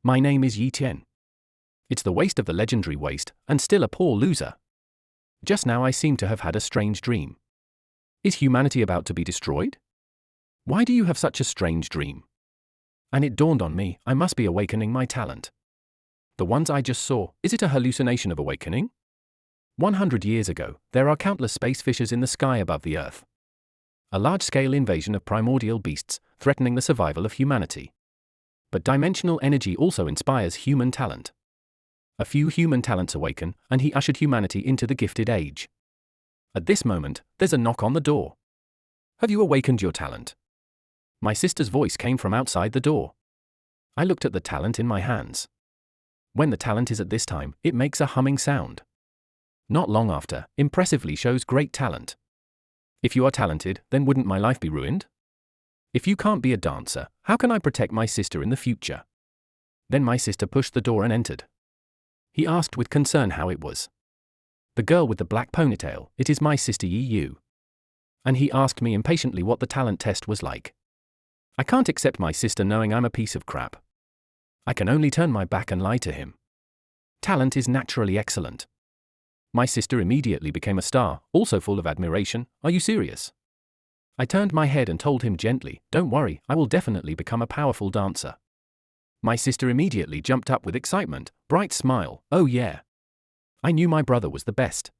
My name is Tian. It's the waste of the legendary waste, and still a poor loser. Just now I seem to have had a strange dream. Is humanity about to be destroyed? Why do you have such a strange dream? And it dawned on me, I must be awakening my talent. The ones I just saw, is it a hallucination of awakening? 100 years ago, there are countless space fissures in the sky above the Earth. A large-scale invasion of primordial beasts, threatening the survival of humanity. But dimensional energy also inspires human talent. A few human talents awaken, and he ushered humanity into the gifted age. At this moment, there's a knock on the door. Have you awakened your talent? My sister's voice came from outside the door. I looked at the talent in my hands. When the talent is at this time, it makes a humming sound. Not long after, impressively shows great talent. If you are talented, then wouldn't my life be ruined? If you can't be a dancer, how can I protect my sister in the future? Then my sister pushed the door and entered. He asked with concern how it was. The girl with the black ponytail, it is my sister Yu. And he asked me impatiently what the talent test was like. I can't accept my sister knowing I'm a piece of crap. I can only turn my back and lie to him. Talent is naturally excellent. My sister immediately became a star, also full of admiration. Are you serious? I turned my head and told him gently, don't worry, I will definitely become a powerful dancer. My sister immediately jumped up with excitement, bright smile, oh yeah. I knew my brother was the best.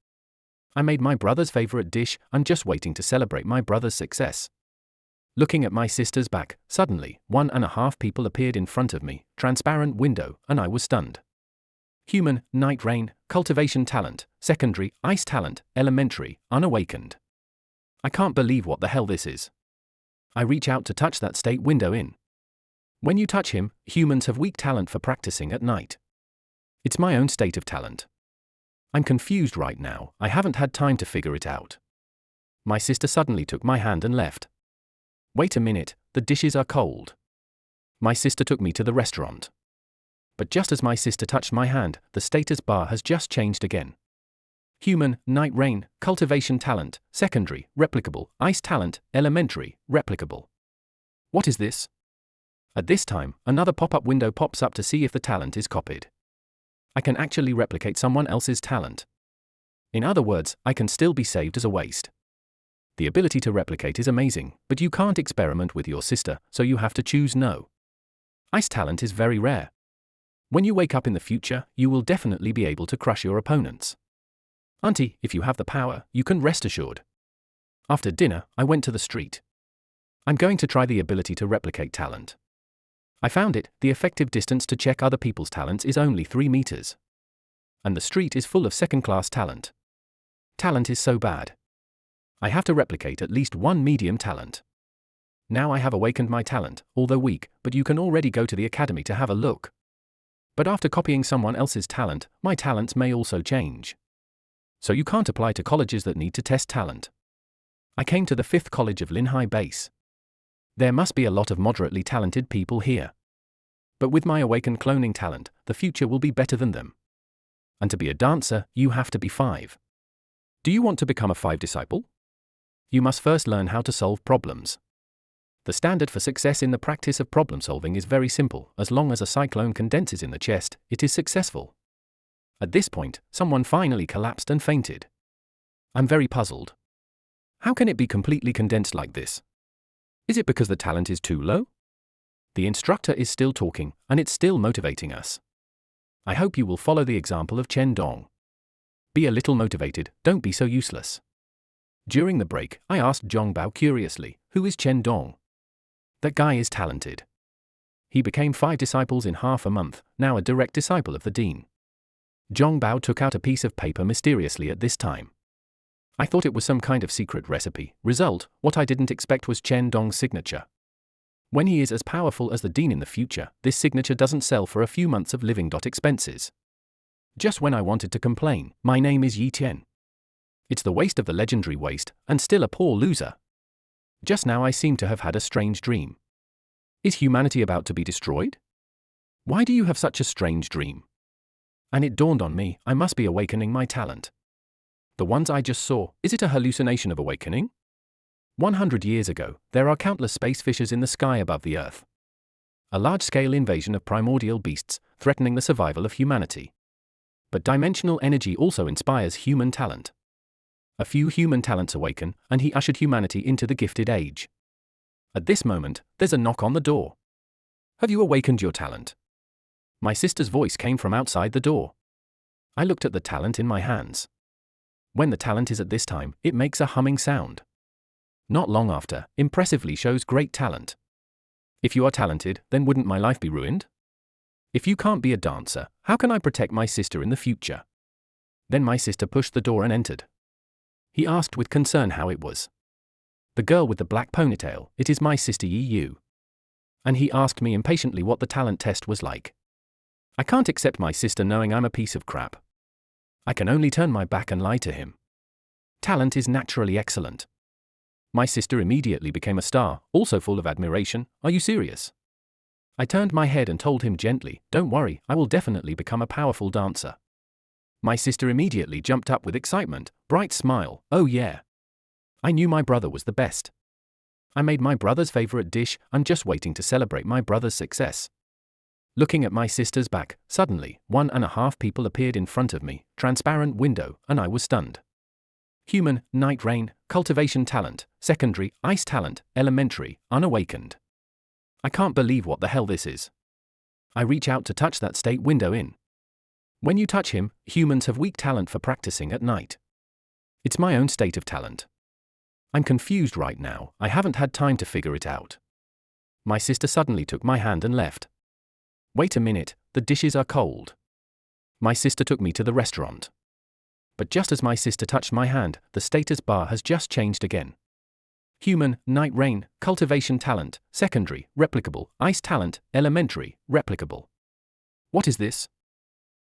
I made my brother's favorite dish, I'm just waiting to celebrate my brother's success. Looking at my sister's back, suddenly, 1.5 people appeared in front of me, transparent window, and I was stunned. Human, night rain, cultivation talent, secondary, ice talent, elementary, unawakened. I can't believe what the hell this is. I reach out to touch that state window in. When you touch him, humans have weak talent for practicing at night. It's my own state of talent. I'm confused right now, I haven't had time to figure it out. My sister suddenly took my hand and left. Wait a minute, the dishes are cold. My sister took me to the restaurant. But just as my sister touched my hand, the status bar has just changed again. Human, night rain, cultivation talent, secondary, replicable, ice talent, elementary, replicable. What is this? At this time, another pop-up window pops up to see if the talent is copied. I can actually replicate someone else's talent. In other words, I can still be saved as a waste. The ability to replicate is amazing, but you can't experiment with your sister, so you have to choose no. Ice talent is very rare. When you wake up in the future, you will definitely be able to crush your opponents. Auntie, if you have the power, you can rest assured. After dinner, I went to the street. I'm going to try the ability to replicate talent. I found it, the effective distance to check other people's talents is only 3 meters. And the street is full of second-class talent. Talent is so bad. I have to replicate at least one medium talent. Now I have awakened my talent, although weak, but you can already go to the academy to have a look. But after copying someone else's talent, my talents may also change. So you can't apply to colleges that need to test talent. I came to the 5th college of Linhai Base. There must be a lot of moderately talented people here. But with my awakened cloning talent, the future will be better than them. And to be a dancer, you have to be 5. Do you want to become a 5 disciple? You must first learn how to solve problems. The standard for success in the practice of problem solving is very simple, as long as a cyclone condenses in the chest, it is successful. At this point, someone finally collapsed and fainted. I'm very puzzled. How can it be completely condensed like this? Is it because the talent is too low? The instructor is still talking, and it's still motivating us. I hope you will follow the example of Chen Dong. Be a little motivated, don't be so useless. During the break, I asked Zhong Bao curiously, who is Chen Dong? That guy is talented. He became 5 disciples in half a month, now a direct disciple of the dean. Zhong Bao took out a piece of paper mysteriously at this time. I thought it was some kind of secret recipe. Result, what I didn't expect was Chen Dong's signature. When he is as powerful as the dean in the future, this signature doesn't sell for a few months of living. Expenses. Just when I wanted to complain, my name is Tian. It's the waste of the legendary waste, and still a poor loser. Just now I seem to have had a strange dream. Is humanity about to be destroyed? Why do you have such a strange dream? And it dawned on me, I must be awakening my talent. The ones I just saw, is it a hallucination of awakening? 100 years ago, there are countless space fissures in the sky above the Earth. A large-scale invasion of primordial beasts, threatening the survival of humanity. But dimensional energy also inspires human talent. A few human talents awaken, and he ushered humanity into the gifted age. At this moment, there's a knock on the door. Have you awakened your talent? My sister's voice came from outside the door. I looked at the talent in my hands. When the talent is at this time, it makes a humming sound. Not long after, impressively shows great talent. If you are talented, then wouldn't my life be ruined? If you can't be a dancer, how can I protect my sister in the future? Then my sister pushed the door and entered. He asked with concern how it was. The girl with the black ponytail, it is my sister Yu. And he asked me impatiently what the talent test was like. I can't accept my sister knowing I'm a piece of crap. I can only turn my back and lie to him. Talent is naturally excellent. My sister immediately became a star, also full of admiration. Are you serious? I turned my head and told him gently, don't worry, I will definitely become a powerful dancer. My sister immediately jumped up with excitement, bright smile, oh yeah. I knew my brother was the best. I made my brother's favorite dish, I'm just waiting to celebrate my brother's success. Looking at my sister's back, suddenly, 1.5 people appeared in front of me, transparent window, and I was stunned. Human, night rain, cultivation talent, secondary, ice talent, elementary, unawakened. I can't believe what the hell this is. I reach out to touch that state window in. When you touch him, humans have weak talent for practicing at night. It's my own state of talent. I'm confused right now, I haven't had time to figure it out. My sister suddenly took my hand and left. Wait a minute, the dishes are cold. My sister took me to the restaurant. But just as my sister touched my hand, the status bar has just changed again. Human, night rain, cultivation talent, secondary, replicable, ice talent, elementary, replicable. What is this?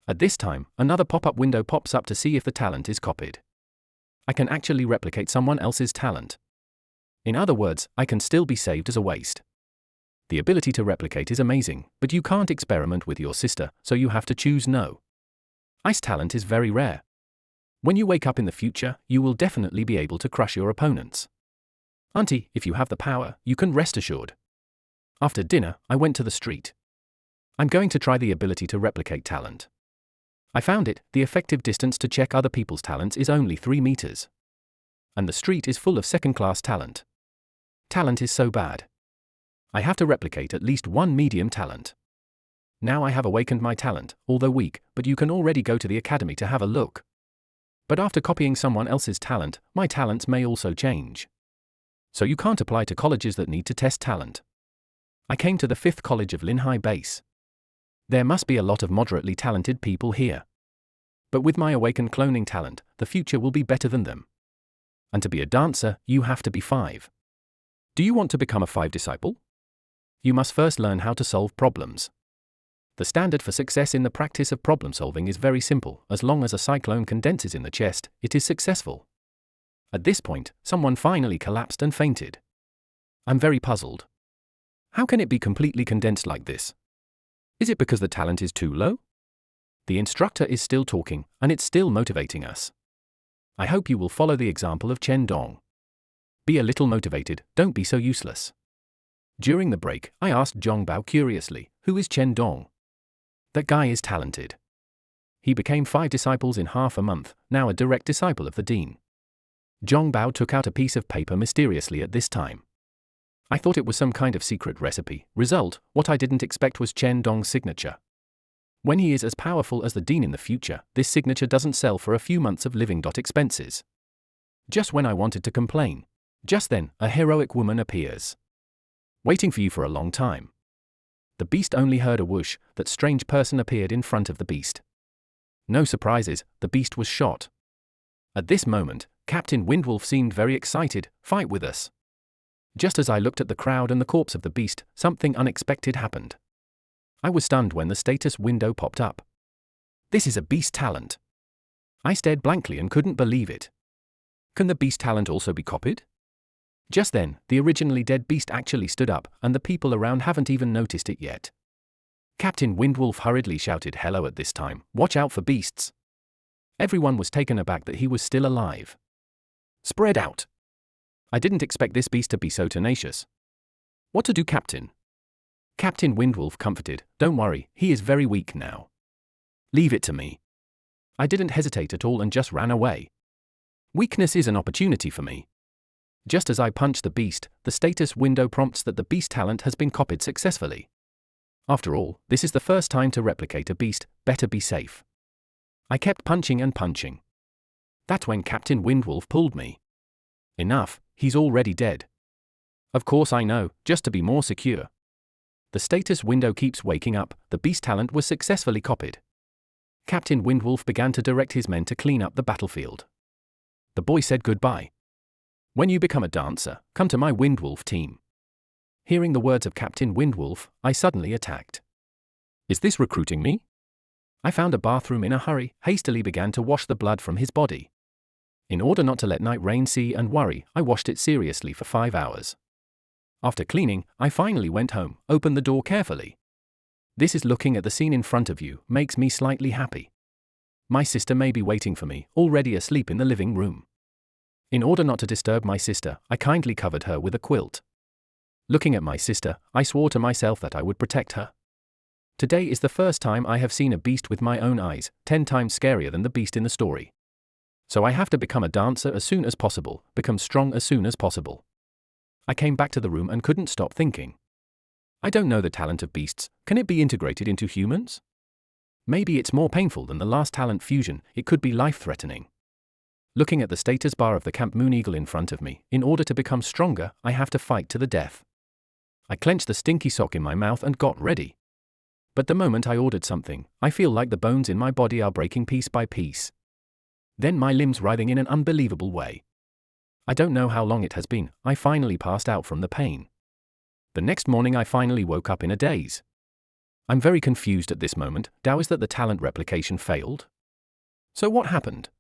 At this time, another pop-up window pops up to see if the talent is copied. I can actually replicate someone else's talent. In other words, I can still be saved as a waste. The ability to replicate is amazing, but you can't experiment with your sister, so you have to choose no. Ice talent is very rare. When you wake up in the future, you will definitely be able to crush your opponents. Auntie, if you have the power, you can rest assured. After dinner, I went to the street. I'm going to try the ability to replicate talent. I found it, the effective distance to check other people's talents is only 3 meters. And the street is full of second-class talent. Talent is so bad. I have to replicate at least one medium talent. Now I have awakened my talent, although weak, but you can already go to the academy to have a look. But after copying someone else's talent, my talents may also change. So you can't apply to colleges that need to test talent. I came to the 5th college of Linhai Base. There must be a lot of moderately talented people here. But with my awakened cloning talent, the future will be better than them. And to be a dancer, you have to be 5. Do you want to become a 5 disciple? You must first learn how to solve problems. The standard for success in the practice of problem solving is very simple, as long as a cyclone condenses in the chest, it is successful. At this point, someone finally collapsed and fainted. I'm very puzzled. How can it be completely condensed like this? Is it because the talent is too low? The instructor is still talking, and it's still motivating us. I hope you will follow the example of Chen Dong. Be a little motivated, don't be so useless. During the break, I asked Zhongbao curiously, who is Chen Dong? That guy is talented. He became 5 disciples in half a month, now a direct disciple of the dean. Zhongbao took out a piece of paper mysteriously at this time. I thought it was some kind of secret recipe. Result, what I didn't expect was Chen Dong's signature. When he is as powerful as the dean in the future, this signature doesn't sell for a few months of living expenses. Just when I wanted to complain. Just then, a heroic woman appears. Waiting for you for a long time. The beast only heard a whoosh, that strange person appeared in front of the beast. No surprises, the beast was shot. At this moment, Captain Windwolf seemed very excited, fight with us. Just as I looked at the crowd and the corpse of the beast, something unexpected happened. I was stunned when the status window popped up. This is a beast talent. I stared blankly and couldn't believe it. Can the beast talent also be copied? Just then, the originally dead beast actually stood up, and the people around haven't even noticed it yet. Captain Windwolf hurriedly shouted hello at this time, watch out for beasts. Everyone was taken aback that he was still alive. Spread out. I didn't expect this beast to be so tenacious. What to do, Captain? Captain Windwolf comforted, "Don't worry, he is very weak now. Leave it to me." I didn't hesitate at all and just ran away. Weakness is an opportunity for me. Just as I punch the beast, the status window prompts that the beast talent has been copied successfully. After all, this is the first time to replicate a beast, better be safe. I kept punching and punching. That's when Captain Windwolf pulled me. Enough, he's already dead. Of course I know, just to be more secure. The status window keeps waking up, the beast talent was successfully copied. Captain Windwolf began to direct his men to clean up the battlefield. The boy said goodbye. "When you become a dancer, come to my Windwolf team." Hearing the words of Captain Windwolf, I suddenly attacked. Is this recruiting me? I found a bathroom in a hurry, hastily began to wash the blood from his body. In order not to let Night Rain see and worry, I washed it seriously for 5 hours. After cleaning, I finally went home, opened the door carefully. This is looking at the scene in front of you, makes me slightly happy. My sister may be waiting for me, already asleep in the living room. In order not to disturb my sister, I kindly covered her with a quilt. Looking at my sister, I swore to myself that I would protect her. Today is the first time I have seen a beast with my own eyes, 10 times scarier than the beast in the story. So I have to become a dancer as soon as possible, become strong as soon as possible. I came back to the room and couldn't stop thinking. I don't know the talent of beasts, can it be integrated into humans? Maybe it's more painful than the last talent fusion, it could be life-threatening. Looking at the status bar of the Camp Moon Eagle in front of me, in order to become stronger, I have to fight to the death. I clenched the stinky sock in my mouth and got ready. But the moment I ordered something, I feel like the bones in my body are breaking piece by piece. Then my limbs writhing in an unbelievable way. I don't know how long it has been, I finally passed out from the pain. The next morning I finally woke up in a daze. I'm very confused at this moment, is that the talent replication failed? So what happened?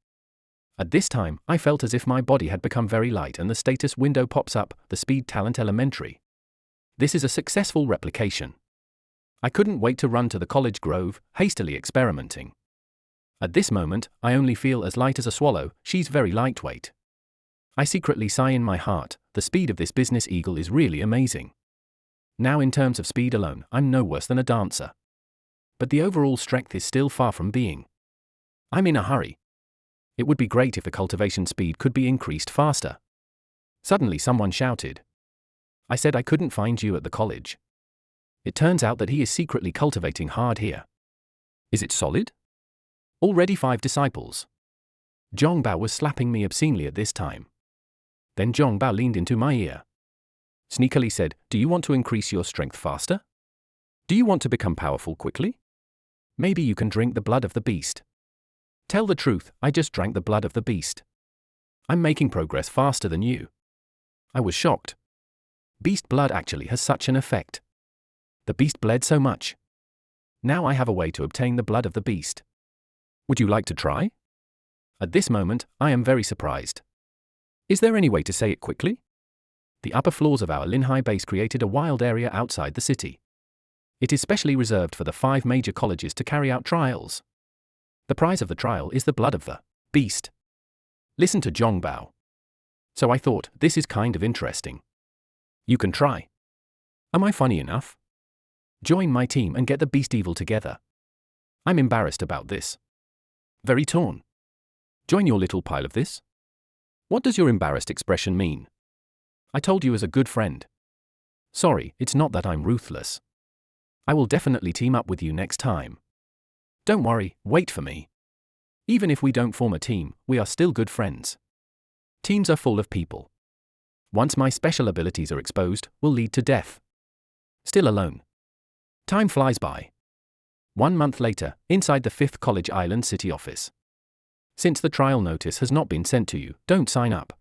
At this time, I felt as if my body had become very light and the status window pops up, the speed talent elementary. This is a successful replication. I couldn't wait to run to the college grove, hastily experimenting. At this moment, I only feel as light as a swallow, she's very lightweight. I secretly sigh in my heart, the speed of this business eagle is really amazing. Now in terms of speed alone, I'm no worse than a dancer. But the overall strength is still far from being. I'm in a hurry. It would be great if the cultivation speed could be increased faster. Suddenly someone shouted. I said I couldn't find you at the college. It turns out that he is secretly cultivating hard here. Is it solid? Already 5 disciples. Zhongbao was slapping me obscenely at this time. Then Zhongbao leaned into my ear. Sneakily said, "Do you want to increase your strength faster? Do you want to become powerful quickly? Maybe you can drink the blood of the beast." Tell the truth, I just drank the blood of the beast. I'm making progress faster than you. I was shocked. Beast blood actually has such an effect. The beast bled so much. Now I have a way to obtain the blood of the beast. Would you like to try? At this moment, I am very surprised. Is there any way to say it quickly? The upper floors of our Linhai base created a wild area outside the city. It is specially reserved for the 5 major colleges to carry out trials. The prize of the trial is the blood of the beast. Listen to Zhongbao. So I thought, this is kind of interesting. You can try. Am I funny enough? Join my team and get the beast evil together. I'm embarrassed about this. Very torn. Join your little pile of this. What does your embarrassed expression mean? I told you as a good friend. Sorry, it's not that I'm ruthless. I will definitely team up with you next time. Don't worry, wait for me. Even if we don't form a team, we are still good friends. Teams are full of people. Once my special abilities are exposed, will lead to death. Still alone. Time flies by. 1 month later, inside the 5th College Island City office. Since the trial notice has not been sent to you, don't sign up.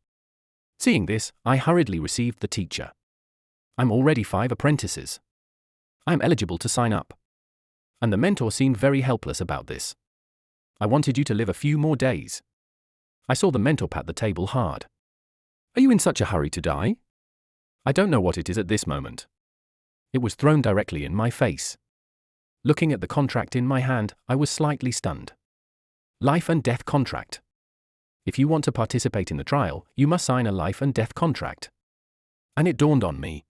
Seeing this, I hurriedly received the teacher. I'm already 5 apprentices. I'm eligible to sign up. And the mentor seemed very helpless about this. I wanted you to live a few more days. I saw the mentor pat the table hard. Are you in such a hurry to die? I don't know what it is at this moment. It was thrown directly in my face. Looking at the contract in my hand, I was slightly stunned. Life and death contract. If you want to participate in the trial, you must sign a life and death contract. And it dawned on me.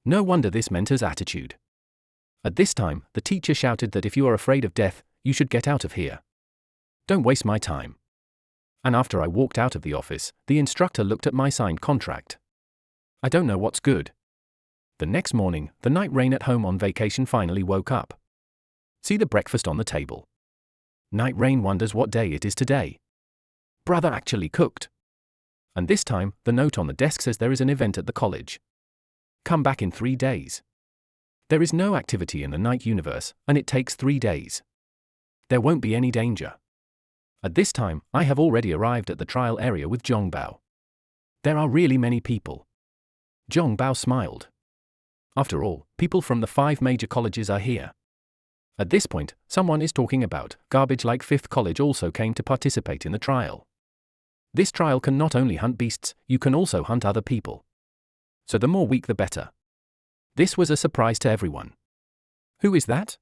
No wonder this mentor's attitude. At this time, the teacher shouted that if you are afraid of death, you should get out of here. Don't waste my time. And after I walked out of the office, the instructor looked at my signed contract. I don't know what's good. The next morning, the night rain at home on vacation finally woke up. See the breakfast on the table. Night rain wonders what day it is today. Brother actually cooked. And this time, the note on the desk says there is an event at the college. Come back in 3 days. There is no activity in the night universe, and it takes 3 days. There won't be any danger. At this time, I have already arrived at the trial area with Zhongbao. There are really many people. Zhongbao smiled. After all, people from the 5 major colleges are here. At this point, someone is talking about garbage like 5th college also came to participate in the trial. This trial can not only hunt beasts, you can also hunt other people. So the more weak the better. This was a surprise to everyone. Who is that?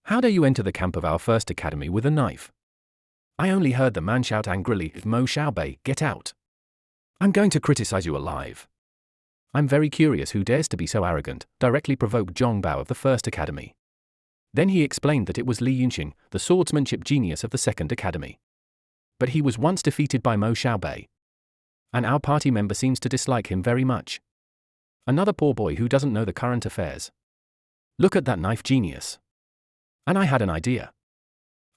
How dare you enter the camp of our first academy with a knife? I only heard the man shout angrily, Mo Xiaobei, get out. I'm going to criticize you alive. I'm very curious who dares to be so arrogant, directly provoked Zhongbao of the first academy. Then he explained that it was Li Yunxing, the swordsmanship genius of the second academy. But he was once defeated by Mo Xiaobei. And our party member seems to dislike him very much. Another poor boy who doesn't know the current affairs. Look at that knife genius. And I had an idea.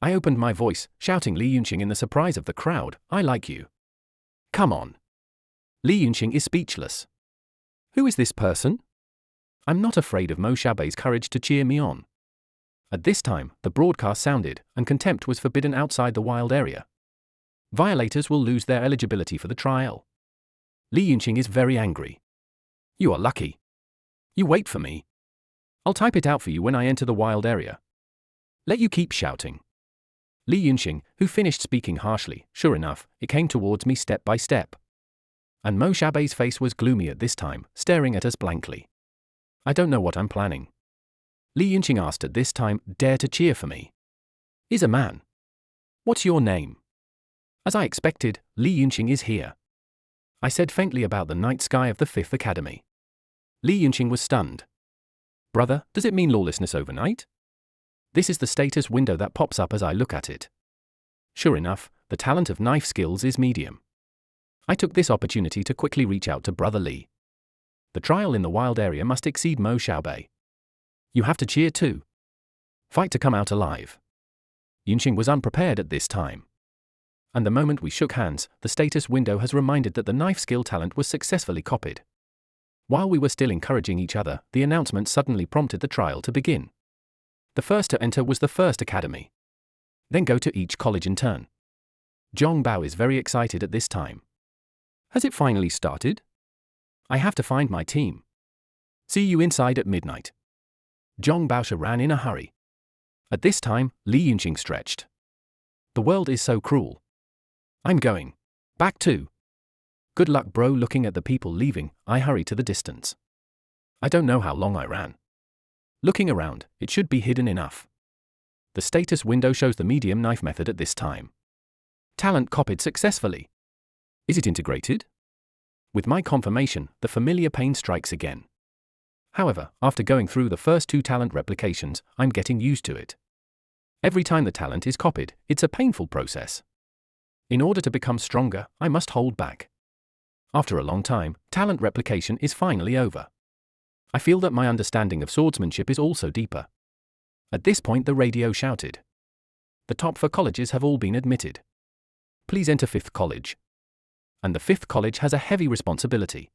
I opened my voice, shouting Li Yunxing in the surprise of the crowd, I like you. Come on. Li Yunxing is speechless. Who is this person? I'm not afraid of Mo Xiaobei's courage to cheer me on. At this time, the broadcast sounded, and contempt was forbidden outside the wild area. Violators will lose their eligibility for the trial. Li Yunxing is very angry. You are lucky. You wait for me. I'll type it out for you when I enter the wild area. Let you keep shouting. Li Yunxing, who finished speaking harshly, sure enough, it came towards me step by step. And Mo Xiaobei's face was gloomy at this time, staring at us blankly. I don't know what I'm planning. Li Yunxing asked at this time, dare to cheer for me. Is a man. What's your name? As I expected, Li Yunxing is here. I said faintly about the night sky of the 5th academy. Li Yunxing was stunned. Brother, does it mean lawlessness overnight? This is the status window that pops up as I look at it. Sure enough, the talent of knife skills is medium. I took this opportunity to quickly reach out to Brother Li. The trial in the wild area must exceed Mo Xiaobei. You have to cheer too. Fight to come out alive. Yunxing was unprepared at this time. And the moment we shook hands, the status window has reminded that the knife skill talent was successfully copied. While we were still encouraging each other, the announcement suddenly prompted the trial to begin. The first to enter was the first academy. Then go to each college in turn. Zhongbao is very excited at this time. Has it finally started? I have to find my team. See you inside at midnight. Zhongbao ran in a hurry. At this time, Li Yunxing stretched. The world is so cruel. I'm going. Back too. Good luck, bro. Looking at the people leaving, I hurry to the distance. I don't know how long I ran. Looking around, it should be hidden enough. The status window shows the medium knife method at this time. Talent copied successfully. Is it integrated? With my confirmation, the familiar pain strikes again. However, after going through the first 2 talent replications, I'm getting used to it. Every time the talent is copied, it's a painful process. In order to become stronger, I must hold back. After a long time, talent replication is finally over. I feel that my understanding of swordsmanship is also deeper. At this point the radio shouted. The top 4 colleges have all been admitted. Please enter 5th college. And the 5th college has a heavy responsibility.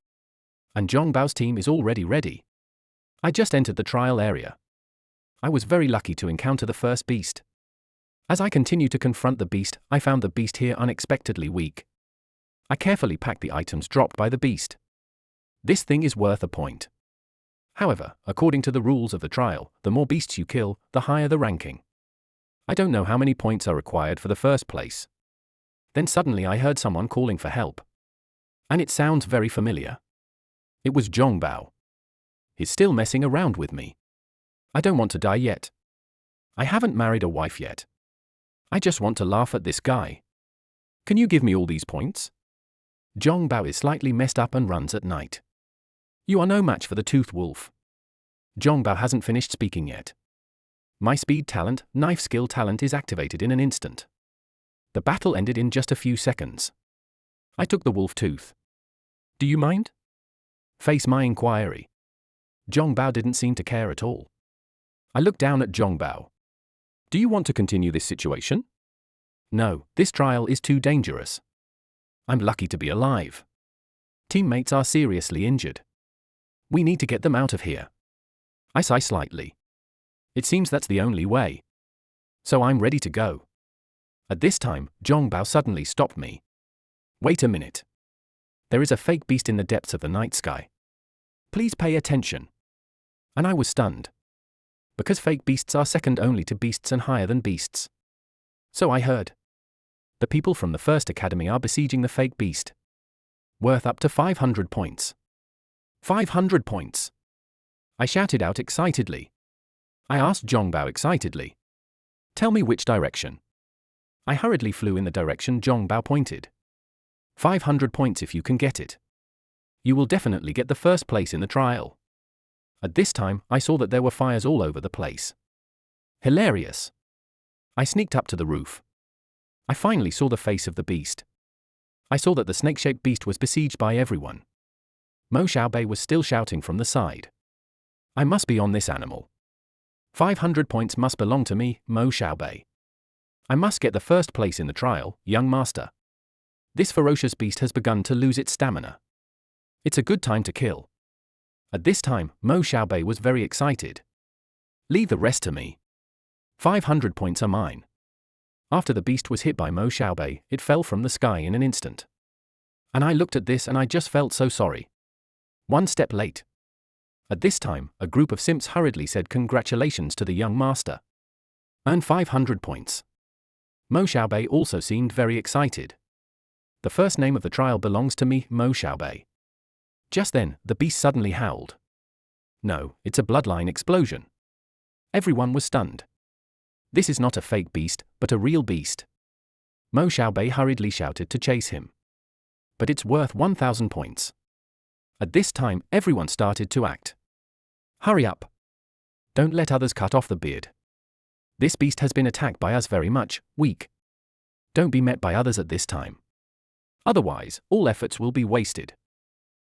And Zhongbao's team is already ready. I just entered the trial area. I was very lucky to encounter the first beast. As I continued to confront the beast, I found the beast here unexpectedly weak. I carefully packed the items dropped by the beast. This thing is worth a point. However, according to the rules of the trial, the more beasts you kill, the higher the ranking. I don't know how many points are required for the first place. Then suddenly I heard someone calling for help. And it sounds very familiar. It was Zhongbao. He's still messing around with me. I don't want to die yet. I haven't married a wife yet. I just want to laugh at this guy. Can you give me all these points? Zhongbao is slightly messed up and runs at night. You are no match for the toothed wolf. Zhongbao hasn't finished speaking yet. My speed talent, knife skill talent is activated in an instant. The battle ended in just a few seconds. I took the wolf tooth. Do you mind? Face my inquiry. Zhongbao didn't seem to care at all. I looked down at Zhongbao. Do you want to continue this situation? No, this trial is too dangerous. I'm lucky to be alive. Teammates are seriously injured. We need to get them out of here. I sigh slightly. It seems that's the only way. So I'm ready to go. At this time, Zhongbao suddenly stopped me. Wait a minute. There is a fake beast in the depths of the night sky. Please pay attention. And I was stunned. Because fake beasts are second only to beasts and higher than beasts. So I heard. The people from the first academy are besieging the fake beast. Worth up to 500 points. 500 points. I shouted out excitedly. I asked Zhongbao excitedly. Tell me which direction. I hurriedly flew in the direction Zhongbao pointed. 500 points if you can get it. You will definitely get the first place in the trial. At this time, I saw that there were fires all over the place. Hilarious. I sneaked up to the roof. I finally saw the face of the beast. I saw that the snake-shaped beast was besieged by everyone. Mo Xiaobei was still shouting from the side. I must be on this animal. 500 points must belong to me, Mo Xiaobei. I must get the first place in the trial, young master. This ferocious beast has begun to lose its stamina. It's a good time to kill. At this time, Mo Xiaobei was very excited. Leave the rest to me. 500 points are mine. After the beast was hit by Mo Xiaobei, it fell from the sky in an instant. And I looked at this and I just felt so sorry. One step late. At this time, a group of simps hurriedly said congratulations to the young master. Earn 500 points. Mo Xiaobei also seemed very excited. The first name of the trial belongs to me, Mo Xiaobei. Just then, the beast suddenly howled. No, it's a bloodline explosion. Everyone was stunned. This is not a fake beast, but a real beast. Mo Xiaobei hurriedly shouted to chase him. But it's worth 1,000 points. At this time, everyone started to act. Hurry up. Don't let others cut off the beard. This beast has been attacked by us very much, weak. Don't be met by others at this time. Otherwise, all efforts will be wasted.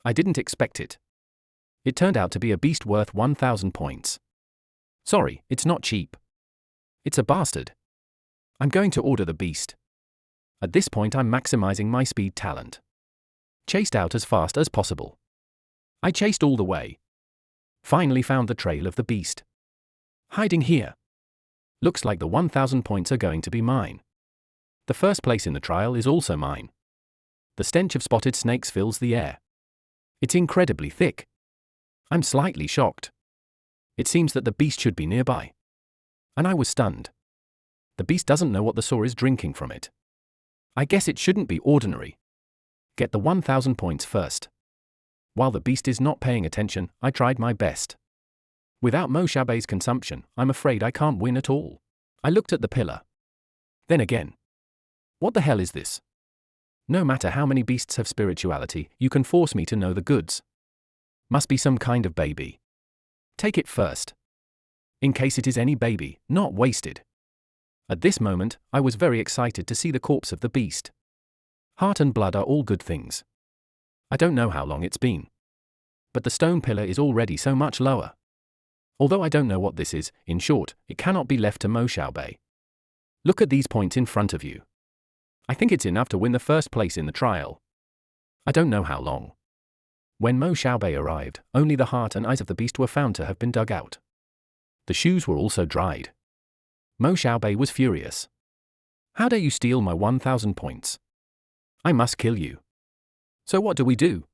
I didn't expect it. It turned out to be a beast worth 1,000 points. Sorry, it's not cheap. It's a bastard. I'm going to order the beast. At this point I'm maximizing my speed talent. Chased out as fast as possible. I chased all the way. Finally found the trail of the beast. Hiding here. Looks like the 1,000 points are going to be mine. The first place in the trial is also mine. The stench of spotted snakes fills the air. It's incredibly thick. I'm slightly shocked. It seems that the beast should be nearby. And I was stunned. The beast doesn't know what the saw is drinking from it. I guess it shouldn't be ordinary. Get the 1,000 points first. While the beast is not paying attention, I tried my best. Without Mo Xiaobei's consumption, I'm afraid I can't win at all. I looked at the pillar. Then again. What the hell is this? No matter how many beasts have spirituality, you can force me to know the goods. Must be some kind of baby. Take it first. In case it is any baby, not wasted. At this moment, I was very excited to see the corpse of the beast. Heart and blood are all good things. I don't know how long it's been. But the stone pillar is already so much lower. Although I don't know what this is, in short, it cannot be left to Mo Xiaobei. Look at these points in front of you. I think it's enough to win the first place in the trial. I don't know how long. When Mo Xiaobei arrived, only the heart and eyes of the beast were found to have been dug out. The shoes were also dried. Mo Xiaobei was furious. How dare you steal my 1,000 points? I must kill you. So what do we do?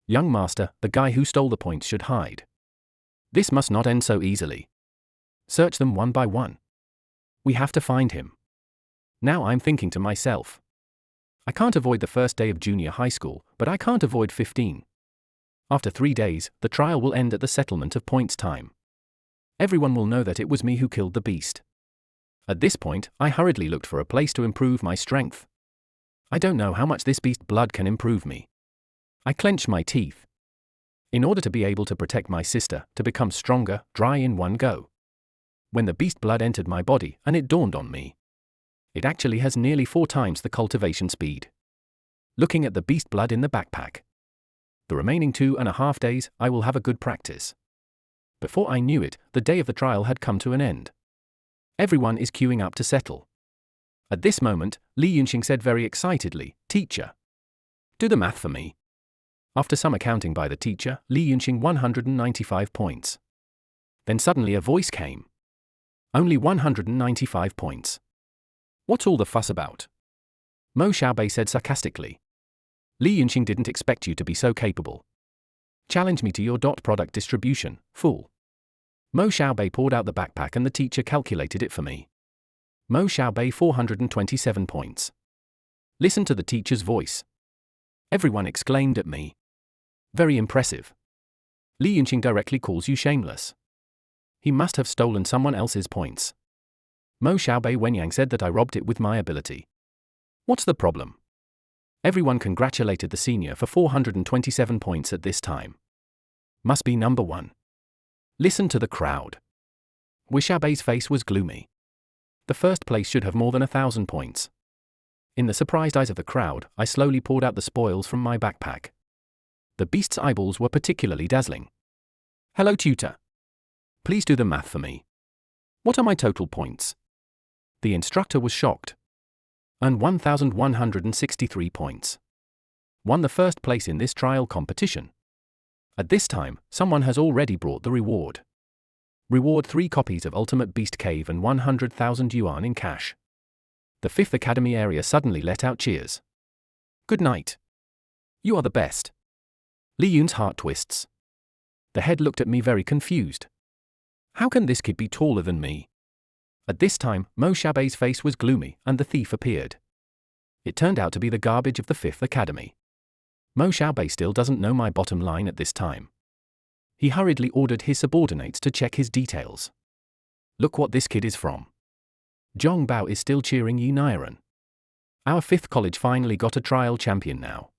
Young master, the guy who stole the points should hide. This must not end so easily. Search them one by one. We have to find him. Now I'm thinking to myself. I can't avoid the first day of junior high school, but I can't avoid 15. After 3 days, the trial will end at the settlement of points time. Everyone will know that it was me who killed the beast. At this point, I hurriedly looked for a place to improve my strength. I don't know how much this beast blood can improve me. I clenched my teeth. in order to be able to protect my sister, to become stronger, dry in one go. When the beast blood entered my body, and it dawned on me. It actually has nearly 4 times the cultivation speed. Looking at the beast blood in the backpack. The remaining 2.5 days, I will have a good practice. Before I knew it, the day of the trial had come to an end. Everyone is queuing up to settle. At this moment, Li Yunxing said very excitedly, "Teacher, do the math for me." After some accounting by the teacher, Li Yunxing 195 points. Then suddenly a voice came. "Only 195 points. What's all the fuss about?" Mo Xiaobei said sarcastically. "Li Yunxing didn't expect you to be so capable. Challenge me to your product distribution, fool." Mo Xiaobei poured out the backpack and the teacher calculated it for me. Mo Xiaobei 427 points. Listen to the teacher's voice. Everyone exclaimed at me. Very impressive. Li Yunxing directly calls you shameless. He must have stolen someone else's points. Mo Xiaobei Wenyang said that I robbed it with my ability. What's the problem? Everyone congratulated the senior for 427 points at this time. Must be number 1. Listen to the crowd. Wu Xiaobei's face was gloomy. The first place should have more than 1,000 points. In the surprised eyes of the crowd, I slowly poured out the spoils from my backpack. The beast's eyeballs were particularly dazzling. "Hello, tutor. Please do the math for me. What are my total points?" The instructor was shocked. Earned 1,163 points. Won the first place in this trial competition. At this time, someone has already brought the reward. Reward 3 copies of Ultimate Beast Cave and 100,000 yuan in cash. The 5th Academy area suddenly let out cheers. "Good night. You are the best." Li Yun's heart twists. The head looked at me very confused. How can this kid be taller than me? At this time, Mo Xiaobei's face was gloomy, and the thief appeared. It turned out to be the garbage of the 5th Academy. Mo Xiaobei still doesn't know my bottom line at this time. He hurriedly ordered his subordinates to check his details. Look what this kid is from. Zhong Bao is still cheering Yi Niren. Our 5th college finally got a trial champion now.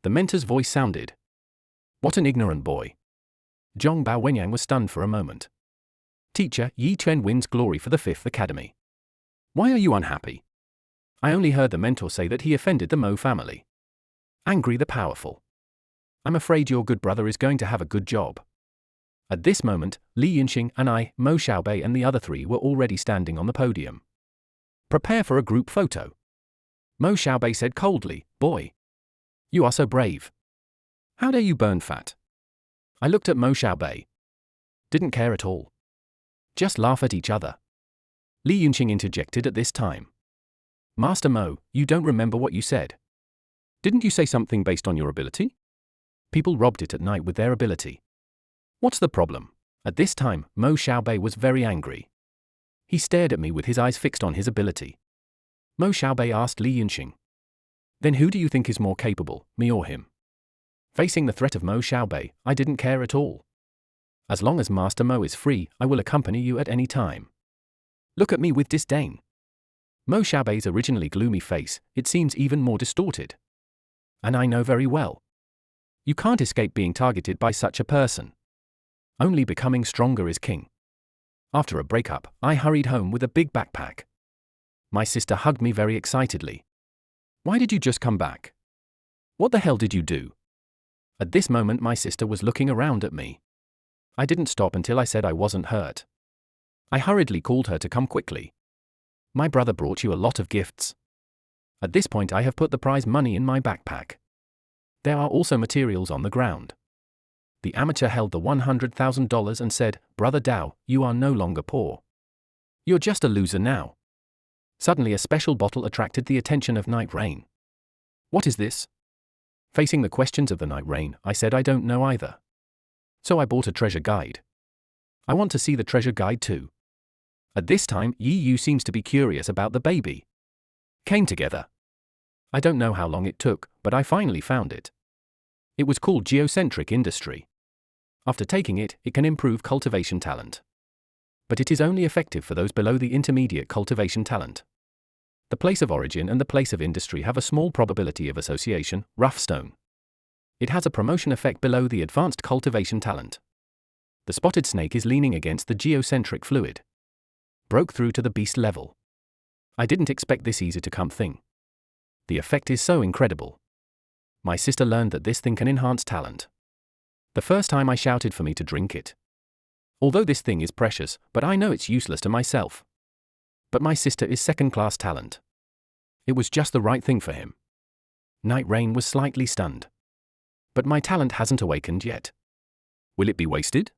The mentor's voice sounded. What an ignorant boy. Zhong Bao Wenyang was stunned for a moment. Teacher, Yi Chen wins glory for the 5th Academy. Why are you unhappy? I only heard the mentor say that he offended the Mo family. Angry the powerful. I'm afraid your good brother is going to have a good job. At this moment, Li Yunxing and I, Mo Xiaobei and the other 3 were already standing on the podium. Prepare for a group photo. Mo Xiaobei said coldly, "Boy. You are so brave. How dare you burn fat?" I looked at Mo Xiaobei. Didn't care at all. Just laugh at each other. Li Yunxing interjected at this time. Master Mo, you don't remember what you said. Didn't you say something based on your ability? People robbed it at night with their ability. What's the problem? At this time, Mo Xiaobei was very angry. He stared at me with his eyes fixed on his ability. Mo Xiaobei asked Li Yunxing. Then who do you think is more capable, me or him? Facing the threat of Mo Xiaobei, I didn't care at all. As long as Master Mo is free, I will accompany you at any time. Look at me with disdain. Mo Xiaobei's originally gloomy face, it seems even more distorted. And I know very well. You can't escape being targeted by such a person. Only becoming stronger is king. After a breakup, I hurried home with a big backpack. My sister hugged me very excitedly. Why did you just come back? What the hell did you do? At this moment my sister was looking around at me. I didn't stop until I said I wasn't hurt. I hurriedly called her to come quickly. My brother brought you a lot of gifts. At this point I have put the prize money in my backpack. There are also materials on the ground. The amateur held the $100,000 and said, Brother Dao, you are no longer poor. You're just a loser now. Suddenly a special bottle attracted the attention of Night Rain. What is this? Facing the questions of the Night Rain, I said I don't know either. So I bought a treasure guide. I want to see the treasure guide too. At this time, Yi Yu seems to be curious about the baby. Came together. I don't know how long it took, but I finally found it. It was called Geocentric Industry. After taking it, it can improve cultivation talent. But it is only effective for those below the intermediate cultivation talent. The place of origin and the place of industry have a small probability of association, rough stone. It has a promotion effect below the advanced cultivation talent. The spotted snake is leaning against the geocentric fluid. Broke through to the beast level. I didn't expect this easy to come thing. The effect is so incredible. My sister learned that this thing can enhance talent. The first time I shouted for me to drink it. Although this thing is precious, but I know it's useless to myself. But my sister is second-class talent. It was just the right thing for him. Night Rain was slightly stunned. But my talent hasn't awakened yet. Will it be wasted?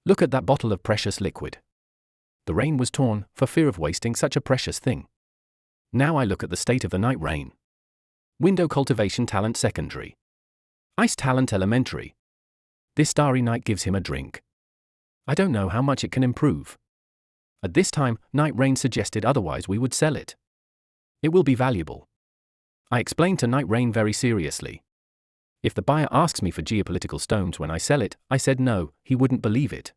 Look at that bottle of precious liquid. The rain was torn, for fear of wasting such a precious thing. Now I look at the state of the Night Rain. Window cultivation talent secondary. Ice talent elementary. This starry night gives him a drink. I don't know how much it can improve. At this time, Night Rain suggested otherwise we would sell it. It will be valuable. I explained to Night Rain very seriously. If the buyer asks me for geopolitical stones when I sell it, I said no, he wouldn't believe it.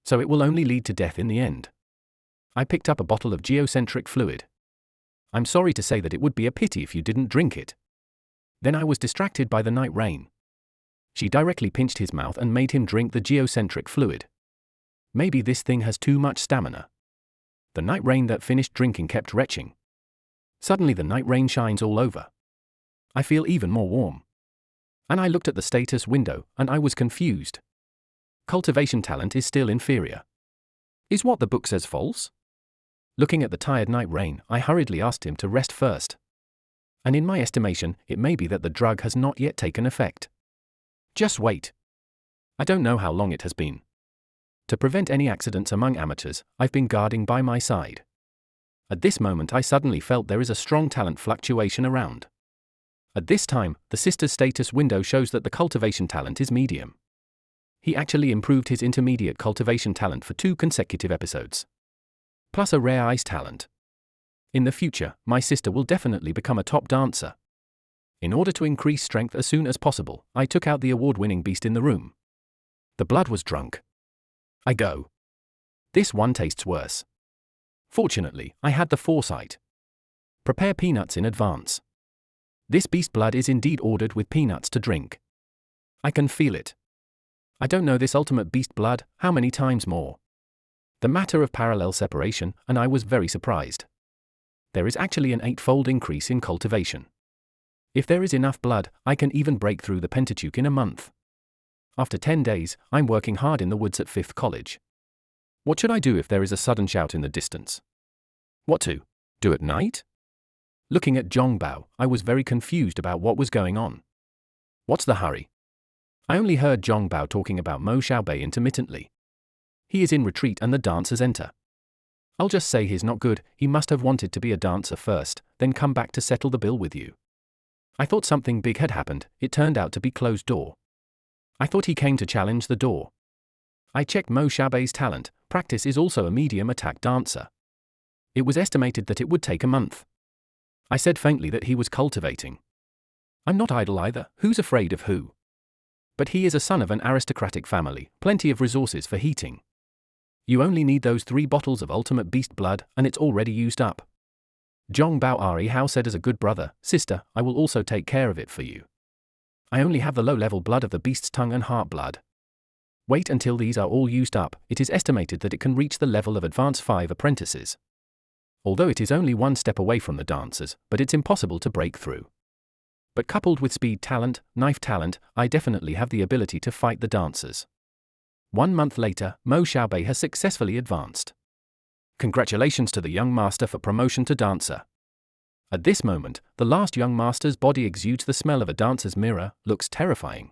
So it will only lead to death in the end. I picked up a bottle of geocentric fluid. I'm sorry to say that it would be a pity if you didn't drink it. Then I was distracted by the Night Rain. She directly pinched his mouth and made him drink the geocentric fluid. Maybe this thing has too much stamina. The Night Rain that finished drinking kept retching. Suddenly the Night Rain shines all over. I feel even more warm. And I looked at the status window, and I was confused. Cultivation talent is still inferior. Is what the book says false? Looking at the tired Night Rain, I hurriedly asked him to rest first. And in my estimation, it may be that the drug has not yet taken effect. Just wait. I don't know how long it has been. To prevent any accidents among amateurs, I've been guarding by my side. At this moment I suddenly felt there is a strong talent fluctuation around. At this time, the sister's status window shows that the cultivation talent is medium. He actually improved his intermediate cultivation talent for 2 consecutive episodes. Plus a rare ice talent. In the future, my sister will definitely become a top dancer. In order to increase strength as soon as possible, I took out the award-winning beast in the room. The blood was drunk. I go. This one tastes worse. Fortunately, I had the foresight. Prepare peanuts in advance. This beast blood is indeed ordered with peanuts to drink. I can feel it. I don't know this ultimate beast blood, how many times more. The matter of parallel separation, and I was very surprised. There is actually an 8-fold increase in cultivation. If there is enough blood, I can even break through the Pentateuch in a month. After 10 days, I'm working hard in the woods at 5th College. What should I do if there is a sudden shout in the distance? What to do at night? Looking at Zhongbao, I was very confused about what was going on. What's the hurry? I only heard Zhongbao talking about Mo Xiaobei intermittently. He is in retreat and the dancers enter. I'll just say he's not good, he must have wanted to be a dancer first, then come back to settle the bill with you. I thought something big had happened, it turned out to be closed door. I thought he came to challenge the door. I checked Mo Xiaobei's talent, practice is also a medium attack dancer. It was estimated that it would take a month. I said faintly that he was cultivating. I'm not idle either, who's afraid of who? But he is a son of an aristocratic family, plenty of resources for heating. You only need those 3 bottles of ultimate beast blood, and it's already used up. Zhongbao Ari Hao said as a good brother, sister, I will also take care of it for you. I only have the low-level blood of the beast's tongue and heart blood. Wait until these are all used up, it is estimated that it can reach the level of advanced 5 apprentices. Although it is only 1 step away from the dancers, but it's impossible to break through. But coupled with speed talent, knife talent, I definitely have the ability to fight the dancers. 1 month later, Mo Xiaobei has successfully advanced. Congratulations to the young master for promotion to dancer. At this moment, the last young master's body exudes the smell of a dancer's mirror, looks terrifying.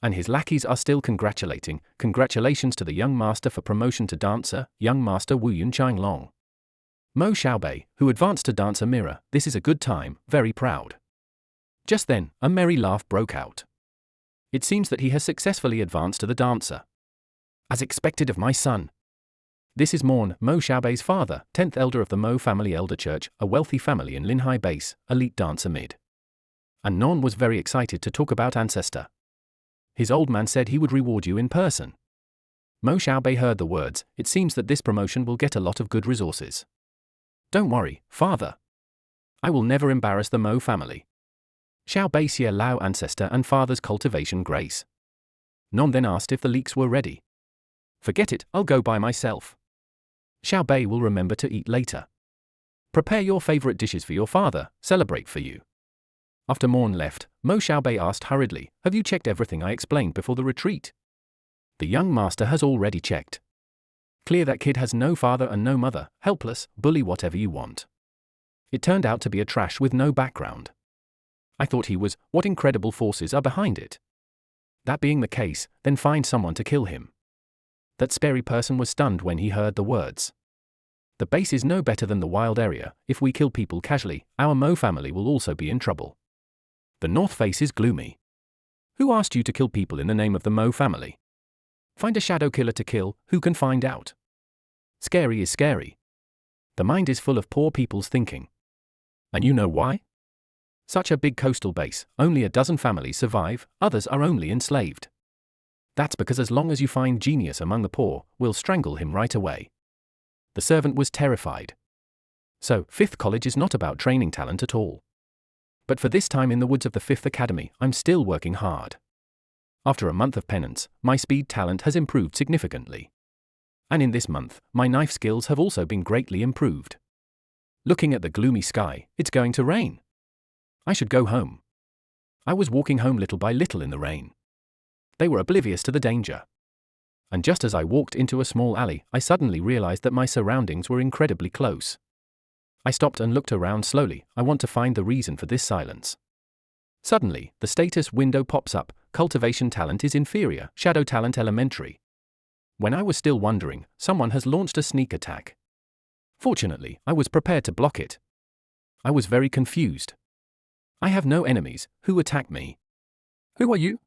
And his lackeys are still congratulating, congratulations to the young master for promotion to dancer, young master Wu Yun Long. Mo Xiaobei, who advanced to dancer mirror, this is a good time, very proud. Just then, a merry laugh broke out. It seems that he has successfully advanced to the dancer. As expected of my son. This is Morn, Mo Xiaobei's father, 10th elder of the Mo family elder church, a wealthy family in Linhai Base, elite dancer mid. And Non was very excited to talk about ancestor. His old man said he would reward you in person. Mo Xiaobei heard the words, it seems that this promotion will get a lot of good resources. Don't worry, father. I will never embarrass the Mo family. Xiao Bei Xie Lao ancestor and father's cultivation grace. Non then asked if the leeks were ready. Forget it, I'll go by myself. Xiao Bei will remember to eat later. Prepare your favorite dishes for your father, celebrate for you. After Morn left, Mo Xiaobei asked hurriedly, have you checked everything I explained before the retreat? The young master has already checked. Clear that kid has no father and no mother, helpless, bully whatever you want. It turned out to be a trash with no background. I thought he was, what incredible forces are behind it? That being the case, then find someone to kill him. That scary person was stunned when he heard the words. The base is no better than the wild area, if we kill people casually, our Mo family will also be in trouble. The north face is gloomy. Who asked you to kill people in the name of the Mo family? Find a shadow killer to kill, who can find out? Scary is scary. The mind is full of poor people's thinking. And you know why? Such a big coastal base, only a dozen families survive, others are only enslaved. That's because as long as you find genius among the poor, we'll strangle him right away. The servant was terrified. So, 5th College is not about training talent at all. But for this time in the woods of the 5th Academy, I'm still working hard. After a month of penance, my speed talent has improved significantly. And in this month, my knife skills have also been greatly improved. Looking at the gloomy sky, it's going to rain. I should go home. I was walking home little by little in the rain. They were oblivious to the danger. And just as I walked into a small alley, I suddenly realized that my surroundings were incredibly close. I stopped and looked around slowly. I want to find the reason for this silence. Suddenly, the status window pops up. Cultivation talent is inferior, shadow talent elementary. When I was still wondering, someone has launched a sneak attack. Fortunately, I was prepared to block it. I was very confused. I have no enemies. Who attacked me? Who are you?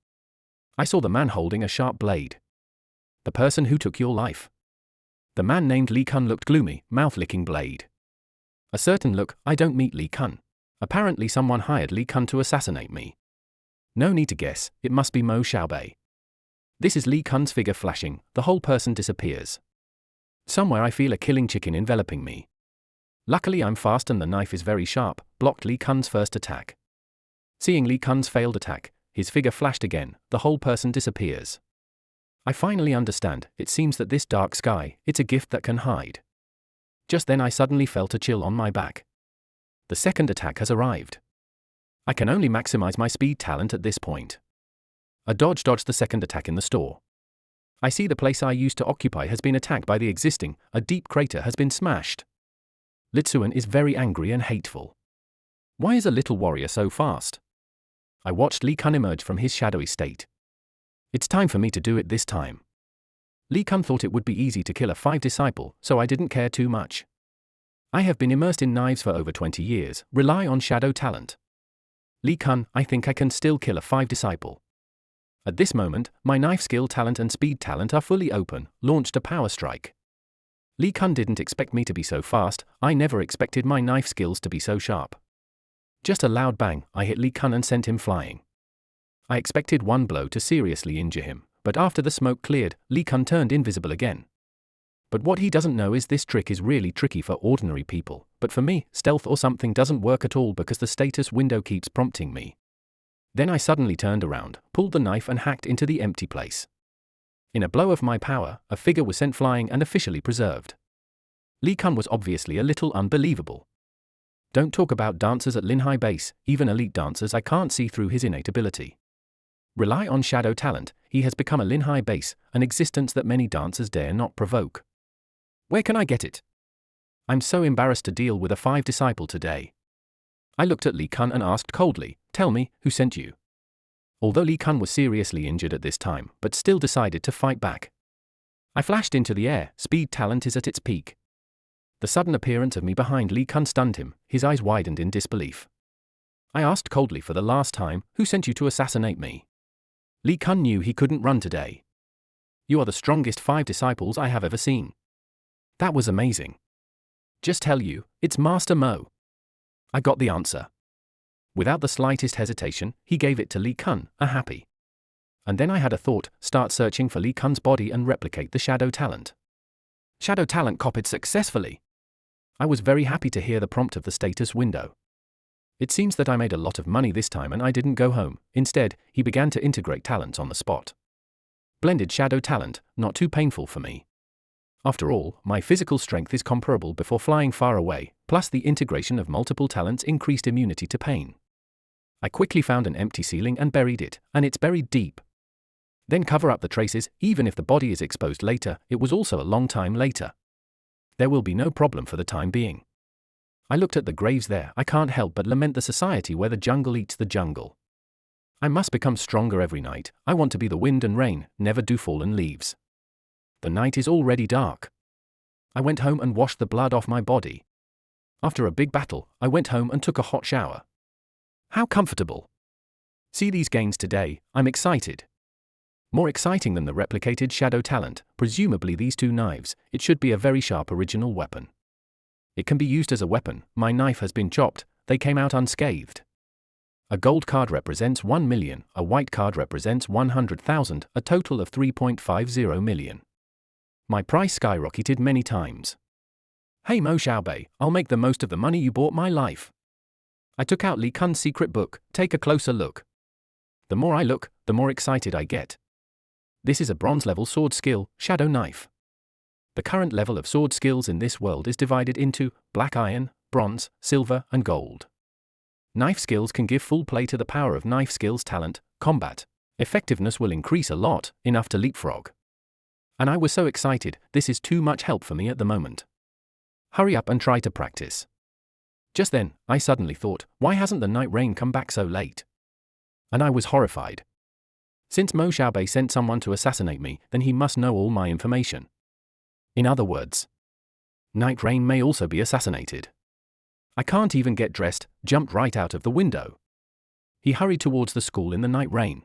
I saw the man holding a sharp blade. The person who took your life. The man named Li Kun looked gloomy, mouth-licking blade. A certain look, I don't meet Li Kun. Apparently someone hired Li Kun to assassinate me. No need to guess, it must be Mo Xiaobei. This is Li Kun's figure flashing, the whole person disappears. Somewhere I feel a killing chicken enveloping me. Luckily I'm fast and the knife is very sharp, blocked Li Kun's first attack. Seeing Li Kun's failed attack, his figure flashed again, the whole person disappears. I finally understand, it seems that this dark sky, it's a gift that can hide. Just then I suddenly felt a chill on my back. The second attack has arrived. I can only maximize my speed talent at this point. A dodged the second attack in the store. I see the place I used to occupy has been attacked by the existing, a deep crater has been smashed. Litsuan is very angry and hateful. Why is a little warrior so fast? I watched Li Kun emerge from his shadowy state. It's time for me to do it this time. Li Kun thought it would be easy to kill a 5 disciple, so I didn't care too much. I have been immersed in knives for over 20 years, rely on shadow talent. Li Kun, I think I can still kill a 5 disciple. At this moment, my knife skill talent and speed talent are fully open, launched a power strike. Li Kun didn't expect me to be so fast, I never expected my knife skills to be so sharp. Just a loud bang, I hit Li Kun and sent him flying. I expected one blow to seriously injure him, but after the smoke cleared, Li Kun turned invisible again. But what he doesn't know is this trick is really tricky for ordinary people, but for me, stealth or something doesn't work at all because the status window keeps prompting me. Then I suddenly turned around, pulled the knife and hacked into the empty place. In a blow of my power, a figure was sent flying and officially preserved. Li Kun was obviously a little unbelievable. Don't talk about dancers at Linhai Base, even elite dancers I can't see through his innate ability. Rely on shadow talent, he has become a Linhai Base, an existence that many dancers dare not provoke. Where can I get it? I'm so embarrassed to deal with a 5 disciple today. I looked at Li Kun and asked coldly, tell me, who sent you? Although Li Kun was seriously injured at this time, but still decided to fight back. I flashed into the air, speed talent is at its peak. The sudden appearance of me behind Li Kun stunned him, his eyes widened in disbelief. I asked coldly for the last time, who sent you to assassinate me? Li Kun knew he couldn't run today. You are the strongest 5 disciples I have ever seen. That was amazing. Just tell you, it's Master Mo. I got the answer. Without the slightest hesitation, he gave it to Li Kun, a happy. And then I had a thought, start searching for Li Kun's body and replicate the shadow talent. Shadow talent copied successfully. I was very happy to hear the prompt of the status window. It seems that I made a lot of money this time and I didn't go home. Instead, he began to integrate talents on the spot. Blended shadow talent, not too painful for me. After all, my physical strength is comparable before flying far away, plus the integration of multiple talents increased immunity to pain. I quickly found an empty ceiling and buried it, and it's buried deep. Then cover up the traces, even if the body is exposed later, it was also a long time later. There will be no problem for the time being. I looked at the graves there, I can't help but lament the society where the jungle eats the jungle. I must become stronger every night, I want to be the wind and rain, never do fallen leaves. The night is already dark. I went home and washed the blood off my body. After a big battle, I went home and took a hot shower. How comfortable. See these gains today, I'm excited. More exciting than the replicated shadow talent, presumably these two knives, it should be a very sharp original weapon. It can be used as a weapon, my knife has been chopped, they came out unscathed. A gold card represents 1 million, a white card represents 100,000, a total of 3.50 million. My price skyrocketed many times. Hey Mo Xiaobei, I'll make the most of the money you bought my life. I took out Li Kun's secret book, take a closer look. The more I look, the more excited I get. This is a bronze level sword skill, shadow knife. The current level of sword skills in this world is divided into black iron, bronze, silver, and gold. Knife skills can give full play to the power of knife skills talent, combat. Effectiveness will increase a lot, enough to leapfrog. And I was so excited, this is too much help for me at the moment. Hurry up and try to practice. Just then, I suddenly thought, why hasn't the night rain come back so late? And I was horrified. Since Mo Xiaobei sent someone to assassinate me, then he must know all my information. In other words, Night Rain may also be assassinated. I can't even get dressed, jumped right out of the window. He hurried towards the school in the night rain.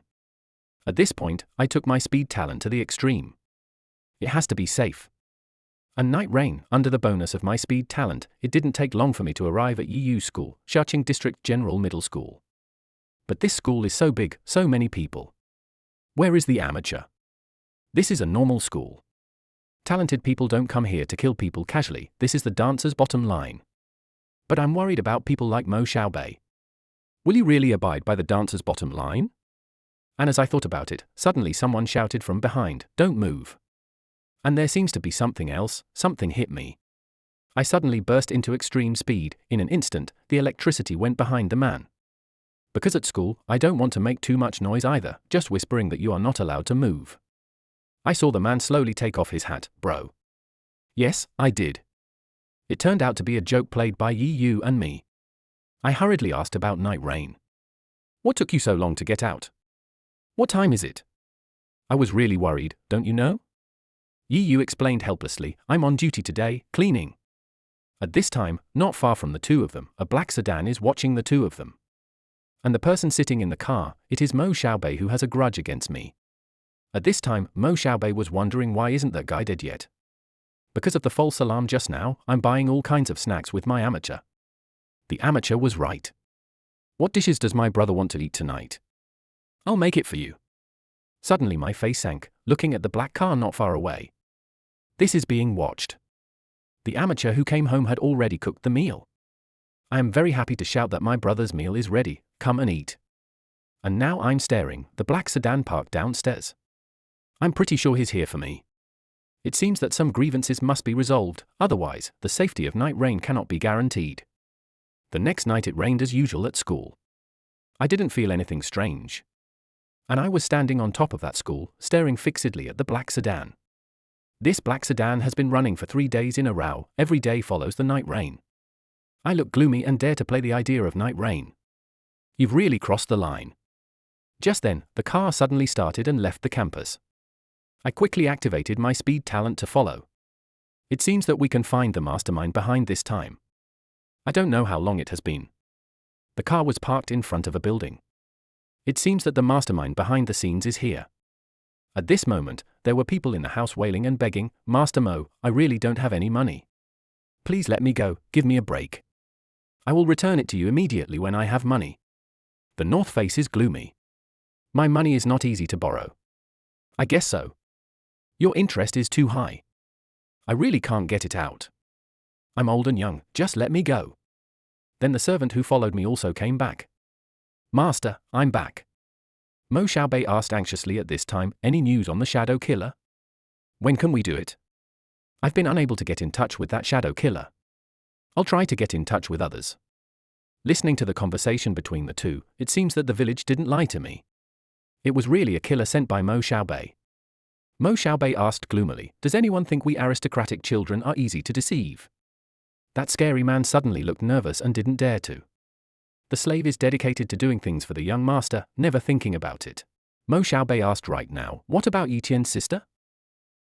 At this point, I took my speed talent to the extreme. It has to be safe. And Night Rain, under the bonus of my speed talent, it didn't take long for me to arrive at EU School, Xiaoqing District General Middle School. But this school is so big, so many people. Where is the amateur? This is a normal school. Talented people don't come here to kill people casually, this is the dancer's bottom line. But I'm worried about people like Mo Xiaobei. Will you really abide by the dancer's bottom line? And as I thought about it, suddenly someone shouted from behind, "Don't move." And there seems to be something else, something hit me. I suddenly burst into extreme speed, in an instant, the electricity went behind the man. Because at school, I don't want to make too much noise either, just whispering that you are not allowed to move. I saw the man slowly take off his hat, bro. Yes, I did. It turned out to be a joke played by you and me. I hurriedly asked about Night Rain. What took you so long to get out? What time is it? I was really worried, don't you know? Yu explained helplessly, I'm on duty today, cleaning. At this time, not far from the two of them, a black sedan is watching the two of them. And the person sitting in the car, it is Mo Xiaobei who has a grudge against me. At this time, Mo Xiaobei was wondering why isn't that guy dead yet? Because of the false alarm just now, I'm buying all kinds of snacks with my amateur. The amateur was right. What dishes does my brother want to eat tonight? I'll make it for you. Suddenly my face sank, looking at the black car not far away. This is being watched. The amateur who came home had already cooked the meal. I am very happy to shout that my brother's meal is ready, come and eat. And now I'm staring, the black sedan parked downstairs. I'm pretty sure he's here for me. It seems that some grievances must be resolved, otherwise, the safety of Night Rain cannot be guaranteed. The next night it rained as usual at school. I didn't feel anything strange. And I was standing on top of that school, staring fixedly at the black sedan. This black sedan has been running for 3 days in a row, every day follows the night rain. I look gloomy and dare to play the idea of Night Rain. You've really crossed the line. Just then, the car suddenly started and left the campus. I quickly activated my speed talent to follow. It seems that we can find the mastermind behind this time. I don't know how long it has been. The car was parked in front of a building. It seems that the mastermind behind the scenes is here. At this moment, there were people in the house wailing and begging, Master Mo, I really don't have any money. Please let me go, give me a break. I will return it to you immediately when I have money. The north face is gloomy. My money is not easy to borrow. I guess so. Your interest is too high. I really can't get it out. I'm old and young, just let me go. Then the servant who followed me also came back. Master, I'm back. Mo Xiaobei asked anxiously at this time, any news on the shadow killer? When can we do it? I've been unable to get in touch with that shadow killer. I'll try to get in touch with others. Listening to the conversation between the two, it seems that the village didn't lie to me. It was really a killer sent by Mo Xiaobei. Mo Xiaobei asked gloomily, does anyone think we aristocratic children are easy to deceive? That scary man suddenly looked nervous and didn't dare to. The slave is dedicated to doing things for the young master, never thinking about it. Mo Xiaobei asked right now, what about Tian's sister?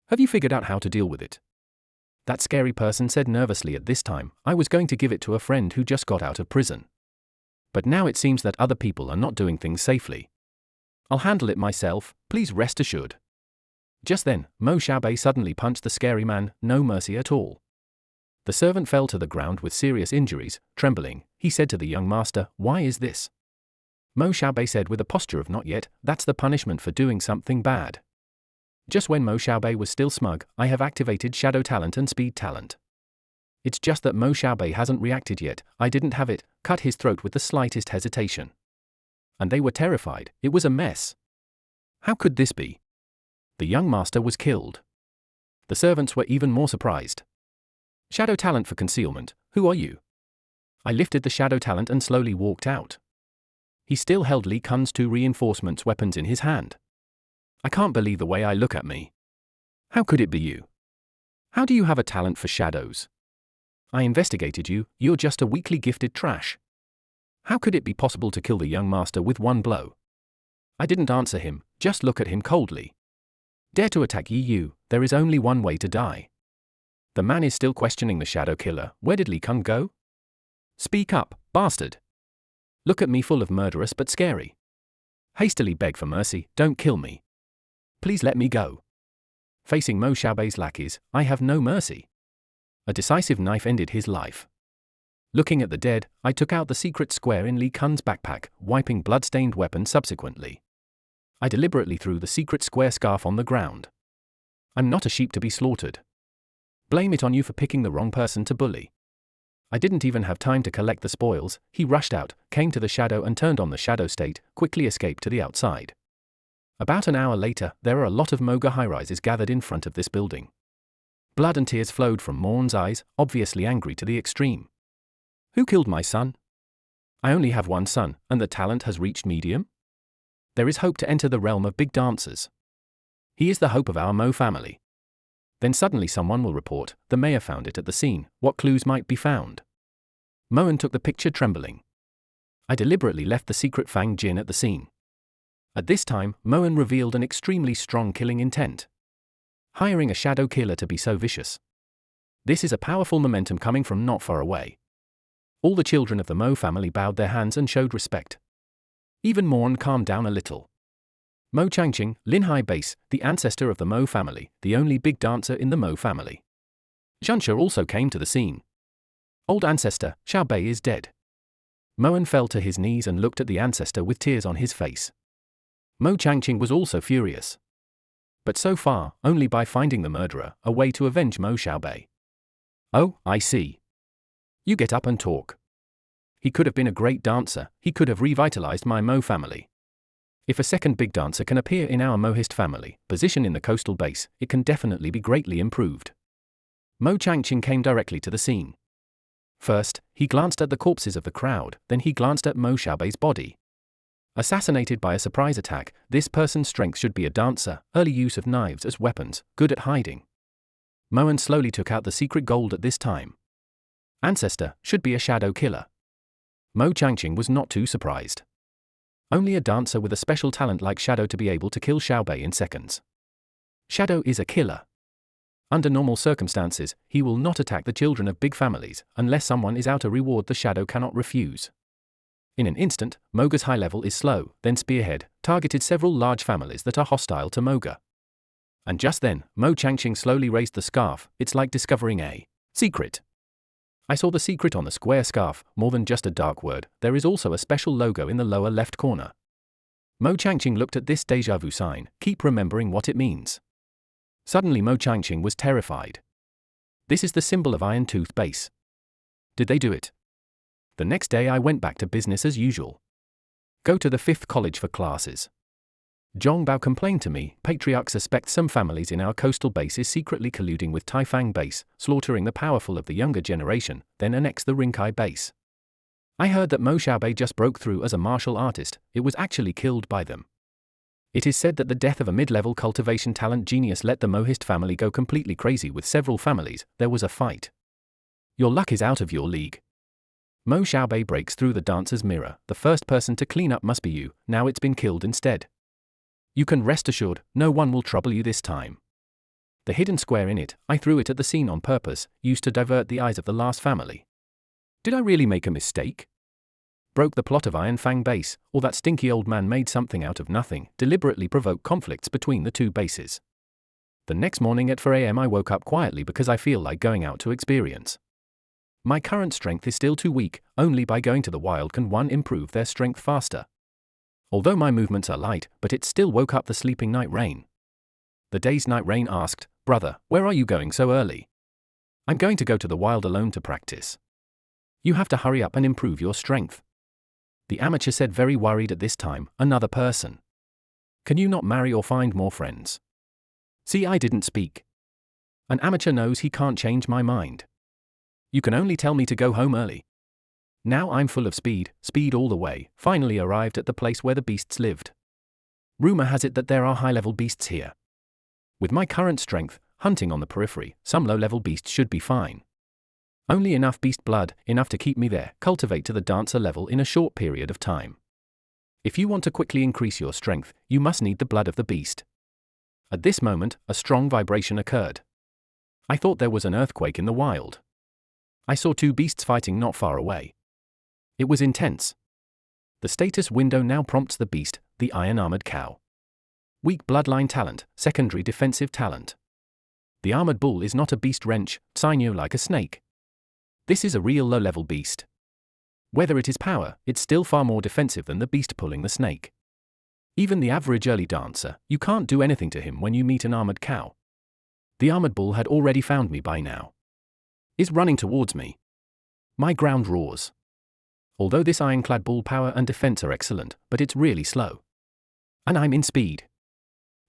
Have you figured out how to deal with it? That scary person said nervously at this time, I was going to give it to a friend who just got out of prison. But now it seems that other people are not doing things safely. I'll handle it myself, please rest assured. Just then, Mo Xiaobei suddenly punched the scary man, no mercy at all. The servant fell to the ground with serious injuries, trembling. He said to the young master, why is this? Mo Xiaobei said with a posture of not yet, that's the punishment for doing something bad. Just when Mo Xiaobei was still smug, I have activated shadow talent and speed talent. It's just that Mo Xiaobei hasn't reacted yet, I didn't have it, cut his throat with the slightest hesitation. And they were terrified, it was a mess. How could this be? The young master was killed. The servants were even more surprised. Shadow talent for concealment, who are you? I lifted the shadow talent and slowly walked out. He still held Li Kun's 2 reinforcements weapons in his hand. I can't believe the way I look at me. How could it be you? How do you have a talent for shadows? I investigated you, you're just a weakly gifted trash. How could it be possible to kill the young master with one blow? I didn't answer him, just look at him coldly. Dare to attack you, there is only one way to die. The man is still questioning the shadow killer, where did Li Kun go? Speak up, bastard. Look at me full of murderous but scary. Hastily beg for mercy, don't kill me. Please let me go. Facing Mo Xiaobei's lackeys, I have no mercy. A decisive knife ended his life. Looking at the dead, I took out the secret square in Li Kun's backpack, wiping blood-stained weapon subsequently. I deliberately threw the secret square scarf on the ground. I'm not a sheep to be slaughtered. Blame it on you for picking the wrong person to bully. I didn't even have time to collect the spoils, he rushed out, came to the shadow and turned on the shadow state, quickly escaped to the outside. About an hour later, there are a lot of Mocha high-rises gathered in front of this building. Blood and tears flowed from Morn's eyes, obviously angry to the extreme. Who killed my son? I only have one son, and the talent has reached medium? There is hope to enter the realm of big dancers. He is the hope of our Mo family. Then suddenly someone will report, the mayor found it at the scene, what clues might be found? Moen took the picture trembling. I deliberately left the secret Fang Jin at the scene. At this time, Moen revealed an extremely strong killing intent. Hiring a shadow killer to be so vicious. This is a powerful momentum coming from not far away. All the children of the Mo family bowed their hands and showed respect. Even Morn calmed down a little. Mo Changqing, Linhai Base, the ancestor of the Mo family, the only big dancer in the Mo family. Zhanshe also came to the scene. Old ancestor, Xiaobei is dead. Moen fell to his knees and looked at the ancestor with tears on his face. Mo Changqing was also furious. But so far, only by finding the murderer, a way to avenge Mo Xiaobei. Oh, I see. You get up and talk. He could have been a great dancer, he could have revitalized my Mo family. If a second big dancer can appear in our Mohist family, position in the coastal base, it can definitely be greatly improved. Mo Changqing came directly to the scene. First, he glanced at the corpses of the crowd, then he glanced at Mo Xiaobei's body. Assassinated by a surprise attack, this person's strength should be a dancer, early use of knives as weapons, good at hiding. Moen slowly took out the secret gold at this time. Ancestor, should be a shadow killer. Mo Changqing was not too surprised. Only a dancer with a special talent like Shadow to be able to kill Xiaobei in seconds. Shadow is a killer. Under normal circumstances, he will not attack the children of big families, unless someone is out a reward the Shadow cannot refuse. In an instant, Moga's high level is slow, then Spearhead, targeted several large families that are hostile to Moga. And just then, Mo Changqing slowly raised the scarf, it's like discovering a secret. I saw the secret on the square scarf, more than just a dark word, there is also a special logo in the lower left corner. Mo Changqing looked at this déjà vu sign, keep remembering what it means. Suddenly Mo Changqing was terrified. This is the symbol of Iron Tooth Base. Did they do it? The next day I went back to business as usual. Go to the 5th college for classes. Zhongbao complained to me, patriarch suspects some families in our coastal base is secretly colluding with Taifang base, slaughtering the powerful of the younger generation, then annex the Rinkai base. I heard that Mocha just broke through as a martial artist, it was actually killed by them. It is said that the death of a mid-level cultivation talent genius let the Mohist family go completely crazy with several families, there was a fight. Your luck is out of your league. Mo Xiaobei breaks through the dancer's mirror, the first person to clean up must be you, now it's been killed instead. You can rest assured, no one will trouble you this time. The hidden square in it, I threw it at the scene on purpose, used to divert the eyes of the last family. Did I really make a mistake? Broke the plot of Iron Fang base, or that stinky old man made something out of nothing, deliberately provoke conflicts between the two bases. The next morning at 4 a.m. I woke up quietly because I feel like going out to experience. My current strength is still too weak, only by going to the wild can one improve their strength faster. Although my movements are light, but it still woke up the sleeping night rain. The dazed night rain asked, "Brother, where are you going so early?" "I'm going to go to the wild alone to practice." "You have to hurry up and improve your strength." The amateur said, very worried at this time, "Another person. Can you not marry or find more friends?" See, I didn't speak. An amateur knows he can't change my mind. You can only tell me to go home early. Now I'm full of speed all the way, finally arrived at the place where the beasts lived. Rumor has it that there are high-level beasts here. With my current strength, hunting on the periphery, some low-level beasts should be fine. Only enough beast blood, enough to keep me there, cultivate to the dancer level in a short period of time. If you want to quickly increase your strength, you must need the blood of the beast. At this moment, a strong vibration occurred. I thought there was an earthquake in the wild. I saw two beasts fighting not far away. It was intense. The status window now prompts the beast, the iron-armored cow. Weak bloodline talent, secondary defensive talent. The armored bull is not a beast wrench, sinew like a snake. This is a real low-level beast. Whether it is power, it's still far more defensive than the beast pulling the snake. Even the average early dancer, you can't do anything to him when you meet an armored cow. The armored bull had already found me by now. Is running towards me. My ground roars. Although this ironclad bull power and defense are excellent, but it's really slow. And I'm in speed.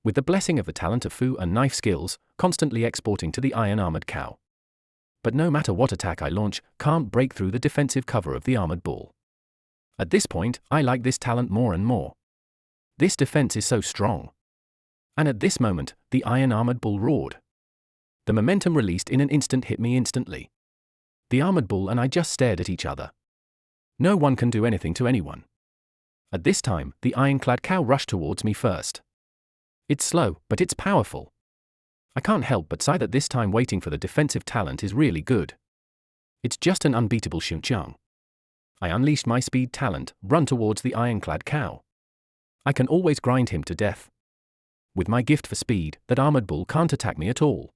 With the blessing of the talent of Fu and knife skills, constantly exporting to the iron-armored cow. But no matter what attack I launch, can't break through the defensive cover of the armored bull. At this point, I like this talent more and more. This defense is so strong. And at this moment, the iron-armored bull roared. The momentum released in an instant hit me instantly. The armored bull and I just stared at each other. No one can do anything to anyone. At this time, the ironclad cow rushed towards me first. It's slow, but it's powerful. I can't help but sigh that this time waiting for the defensive talent is really good. It's just an unbeatable Xunqiang. I unleashed my speed talent, run towards the ironclad cow. I can always grind him to death. With my gift for speed, that armored bull can't attack me at all.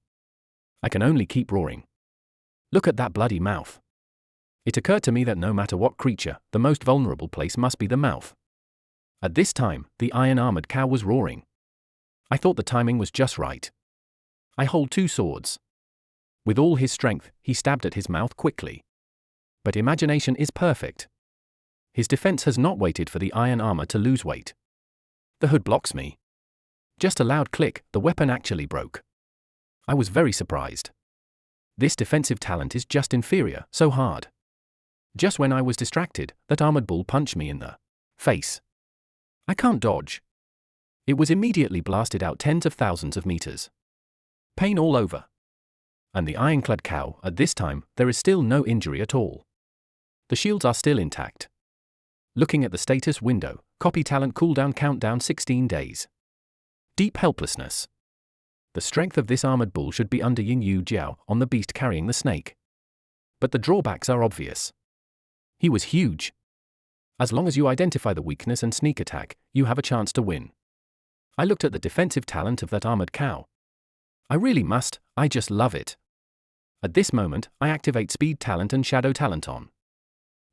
I can only keep roaring. Look at that bloody mouth. It occurred to me that no matter what creature, the most vulnerable place must be the mouth. At this time, the iron-armored cow was roaring. I thought the timing was just right. I hold two swords. With all his strength, he stabbed at his mouth quickly. But imagination is perfect. His defense has not waited for the iron armor to lose weight. The hood blocks me. Just a loud click, the weapon actually broke. I was very surprised. This defensive talent is just inferior, so hard. Just when I was distracted, that armored bull punched me in the face. I can't dodge. It was immediately blasted out tens of thousands of meters. Pain all over. And the ironclad cow, at this time, there is still no injury at all. The shields are still intact. Looking at the status window, copy talent cooldown countdown 16 days. Deep helplessness. The strength of this armored bull should be under Yin Yu Jiao on the beast carrying the snake. But the drawbacks are obvious. He was huge. As long as you identify the weakness and sneak attack, you have a chance to win. I looked at the defensive talent of that armored cow. I really must, I just love it. At this moment, I activate speed talent and shadow talent on.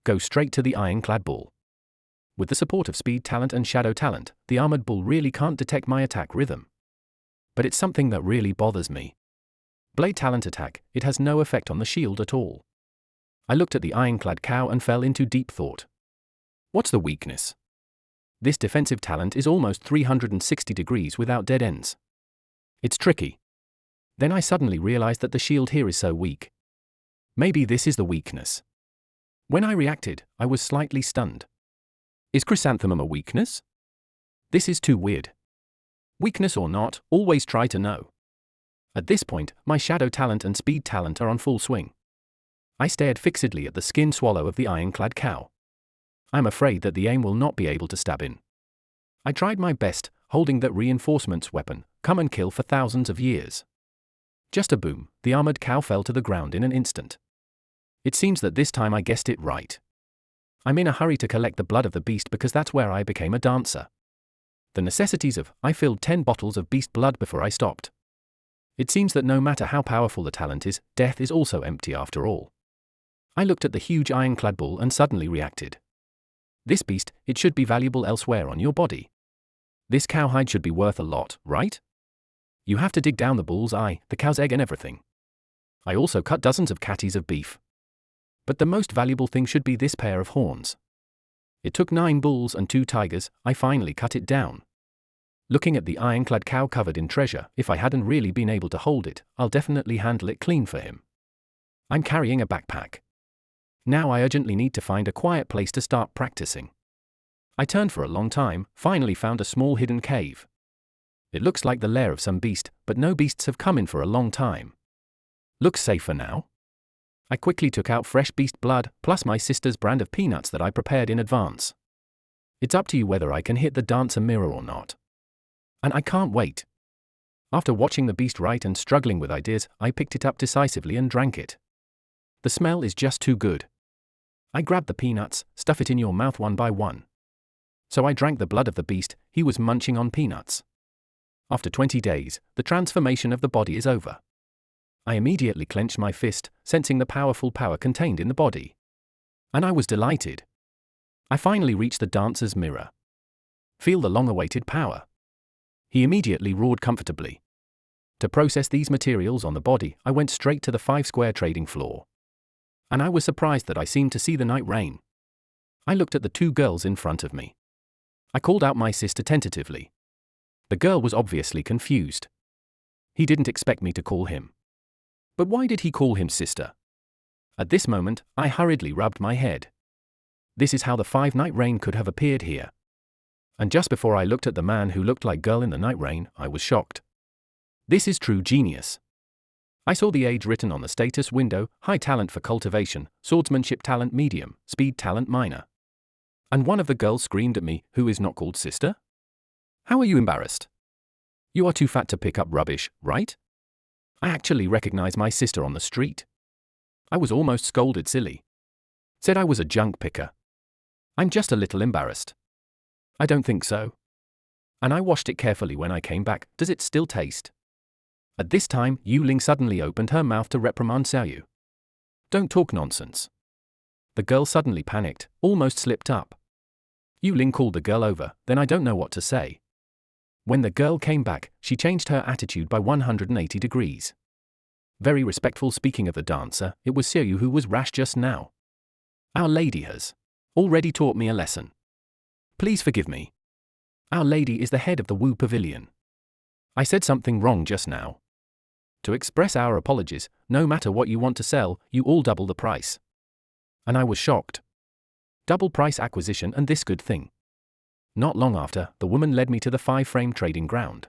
Go straight to the ironclad bull. With the support of speed talent and shadow talent, the armored bull really can't detect my attack rhythm. But it's something that really bothers me. Blade talent attack, it has no effect on the shield at all. I looked at the ironclad cow and fell into deep thought. What's the weakness? This defensive talent is almost 360 degrees without dead ends. It's tricky. Then I suddenly realized that the shield here is so weak. Maybe this is the weakness. When I reacted, I was slightly stunned. Is chrysanthemum a weakness? This is too weird. Weakness or not, always try to know. At this point, my shadow talent and speed talent are on full swing. I stared fixedly at the skin swallow of the ironclad cow. I'm afraid that the aim will not be able to stab in. I tried my best, holding that reinforcements weapon, come and kill for thousands of years. Just a boom, the armored cow fell to the ground in an instant. It seems that this time I guessed it right. I'm in a hurry to collect the blood of the beast because that's where I became a dancer. The necessities of, I filled 10 bottles of beast blood before I stopped. It seems that no matter how powerful the talent is, death is also empty after all. I looked at the huge ironclad bull and suddenly reacted. This beast, it should be valuable elsewhere on your body. This cowhide should be worth a lot, right? You have to dig down the bull's eye, the cow's egg and everything. I also cut dozens of catties of beef. But the most valuable thing should be this pair of horns. It took 9 bulls and 2 tigers, I finally cut it down. Looking at the ironclad cow covered in treasure, if I hadn't really been able to hold it, I'll definitely handle it clean for him. I'm carrying a backpack. Now I urgently need to find a quiet place to start practicing. I turned for a long time, finally found a small hidden cave. It looks like the lair of some beast, but no beasts have come in for a long time. Looks safe for now. I quickly took out fresh beast blood, plus my sister's brand of peanuts that I prepared in advance. It's up to you whether I can hit the dancer mirror or not. And I can't wait. After watching the beast write and struggling with ideas, I picked it up decisively and drank it. The smell is just too good. I grabbed the peanuts, stuff it in your mouth one by one. So I drank the blood of the beast, he was munching on peanuts. After 20 days, the transformation of the body is over. I immediately clenched my fist, sensing the powerful power contained in the body. And I was delighted. I finally reached the dancer's mirror. Feel the long-awaited power. He immediately roared comfortably. To process these materials on the body, I went straight to the 5-square trading floor. And I was surprised that I seemed to see the night rain. I looked at the 2 girls in front of me. I called out my sister tentatively. The girl was obviously confused. He didn't expect me to call him. But why did he call him sister? At this moment, I hurriedly rubbed my head. This is how the 5-night rain could have appeared here. And just before I looked at the man who looked like girl in the night rain, I was shocked. This is true genius. I saw the age written on the status window, high talent for cultivation, swordsmanship talent medium, speed talent minor. And one of the girls screamed at me, who is not called sister? How are you embarrassed? You are too fat to pick up rubbish, right? I actually recognize my sister on the street. I was almost scolded silly. Said I was a junk picker. I'm just a little embarrassed. I don't think so. And I washed it carefully when I came back. Does it still taste? At this time, Yuling suddenly opened her mouth to reprimand Xiaoyu. Don't talk nonsense. The girl suddenly panicked, almost slipped up. Yuling called the girl over, then I don't know what to say. When the girl came back, she changed her attitude by 180 degrees. Very respectful. Speaking of the dancer, it was Xiaoyu who was rash just now. Our Lady has already taught me a lesson. Please forgive me. Our Lady is the head of the Wu Pavilion. I said something wrong just now. To express our apologies, no matter what you want to sell, you all double the price. And I was shocked. Double price acquisition and this good thing. Not long after, the woman led me to the 5-frame trading ground.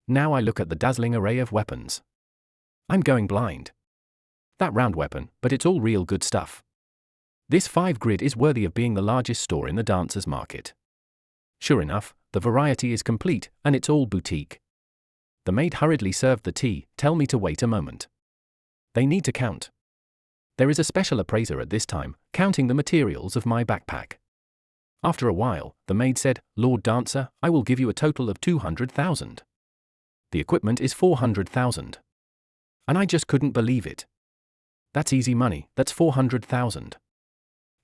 Now I look at the dazzling array of weapons. I'm going blind. That round weapon, but it's all real good stuff. This 5-grid is worthy of being the largest store in the dancer's market. Sure enough, the variety is complete, and it's all boutique. The maid hurriedly served the tea. Tell me to wait a moment. They need to count. There is a special appraiser at this time, counting the materials of my backpack. After a while, the maid said, Lord Dancer, I will give you a total of 200,000. The equipment is 400,000. And I just couldn't believe it. That's easy money, that's 400,000.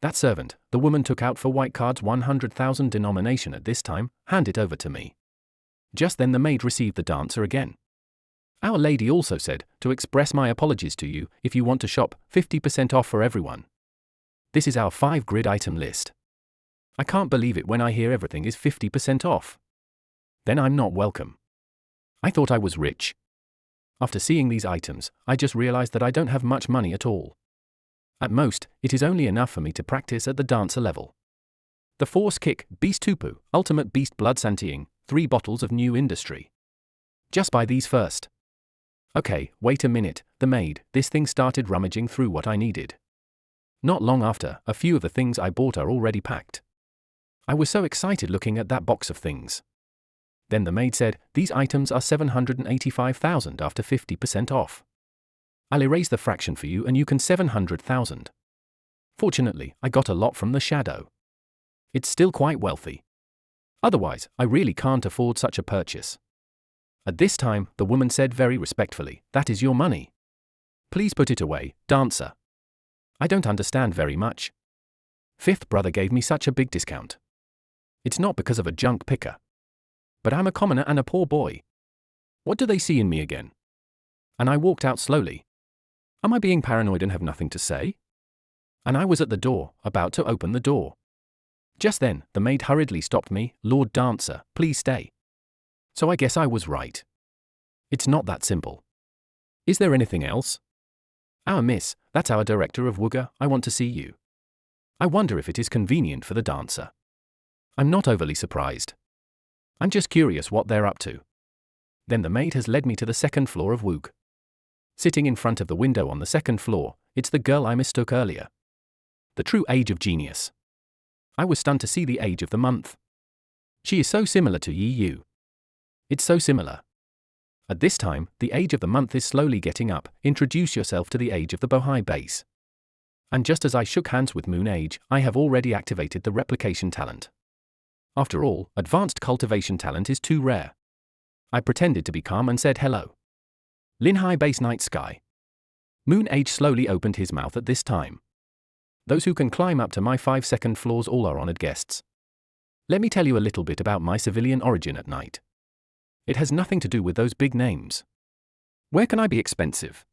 That servant, the woman took out for white cards 100,000 denomination at this time, hand it over to me. Just then the maid received the dancer again. Our lady also said to express my apologies to you if you want to shop 50% off for everyone. This is our 5-grid item list. I can't believe it when I hear everything is 50% off. Then I'm not welcome. I thought I was rich. After seeing these items, I just realized that I don't have much money at all. At most, it is only enough for me to practice at the dancer level. The Force Kick, Beast Tupu, Ultimate Beast Blood Santiing, 3 bottles of new industry. Just buy these first. Okay, wait a minute, the maid, this thing started rummaging through what I needed. Not long after, a few of the things I bought are already packed. I was so excited looking at that box of things. Then the maid said, these items are 785,000 after 50% off. I'll erase the fraction for you and you can 700,000. Fortunately, I got a lot from the shadow. It's still quite wealthy. Otherwise, I really can't afford such a purchase. At this time, the woman said very respectfully, that is your money. Please put it away, dancer. I don't understand very much. Fifth brother gave me such a big discount. It's not because of a junk picker. But I'm a commoner and a poor boy. What do they see in me again? And I walked out slowly. Am I being paranoid and have nothing to say? And I was at the door, about to open the door. Just then, the maid hurriedly stopped me, Lord Dancer, please stay. So I guess I was right. It's not that simple. Is there anything else? Our miss, that's our director of Wooga, I want to see you. I wonder if it is convenient for the dancer. I'm not overly surprised. I'm just curious what they're up to. Then the maid has led me to the 2nd floor of Woog. Sitting in front of the window on the 2nd floor, it's the girl I mistook earlier. The true age of genius. I was stunned to see the age of the month. She is so similar to Yu. It's so similar. At this time, the age of the month is slowly getting up. Introduce yourself to the age of the Bohai base. And just as I shook hands with Moon Age, I have already activated the replication talent. After all, advanced cultivation talent is too rare. I pretended to be calm and said hello. Linhai base night sky. Moon Age slowly opened his mouth at this time. Those who can climb up to my 5-second floors all are honored guests. Let me tell you a little bit about my civilian origin at night. It has nothing to do with those big names. Where can I be expensive?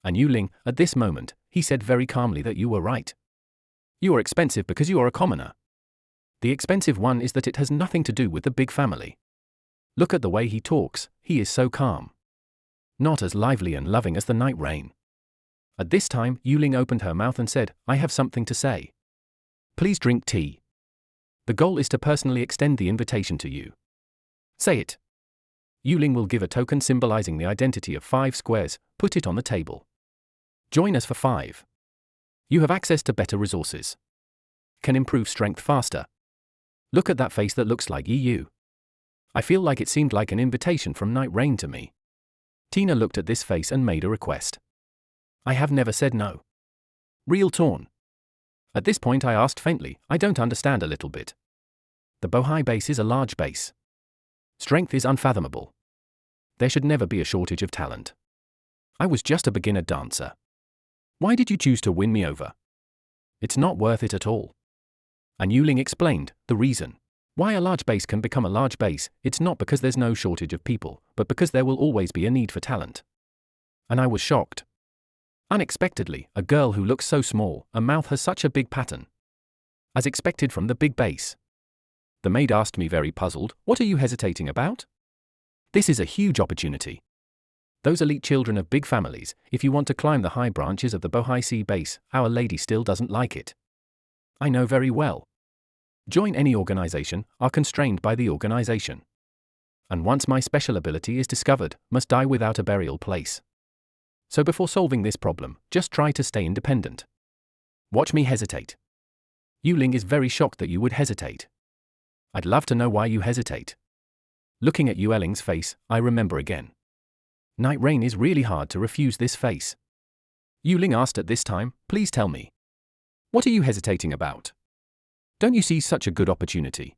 And Yuling, at this moment, he said very calmly that you were right. You are expensive because you are a commoner. The expensive one is that it has nothing to do with the big family. Look at the way he talks, he is so calm. Not as lively and loving as the night rain. At this time, Yuling opened her mouth and said, I have something to say. Please drink tea. The goal is to personally extend the invitation to you. Say it. Yuling will give a token symbolizing the identity of 5 squares, put it on the table. Join us for 5. You have access to better resources. Can improve strength faster. Look at that face that looks like EU. I feel like it seemed like an invitation from Night Rain to me. Tina looked at this face and made a request. I have never said no. Real torn. At this point I asked faintly, I don't understand a little bit. The Bohai base is a large base. Strength is unfathomable. There should never be a shortage of talent. I was just a beginner dancer. Why did you choose to win me over? It's not worth it at all. And Yuling explained, the reason why a large base can become a large base, it's not because there's no shortage of people, but because there will always be a need for talent. And I was shocked. Unexpectedly, a girl who looks so small, a mouth has such a big pattern. As expected from the big base. The maid asked me very puzzled, what are you hesitating about? This is a huge opportunity. Those elite children of big families, if you want to climb the high branches of the Bohai Sea base, Our Lady still doesn't like it. I know very well. Join any organization, are constrained by the organization. And once my special ability is discovered, must die without a burial place. So before solving this problem, just try to stay independent. Watch me hesitate. Yuling is very shocked that you would hesitate. I'd love to know why you hesitate. Looking at Yueling's face, I remember again. Night Rain is really hard to refuse this face. Yuling asked at this time, please tell me. What are you hesitating about? Don't you see such a good opportunity?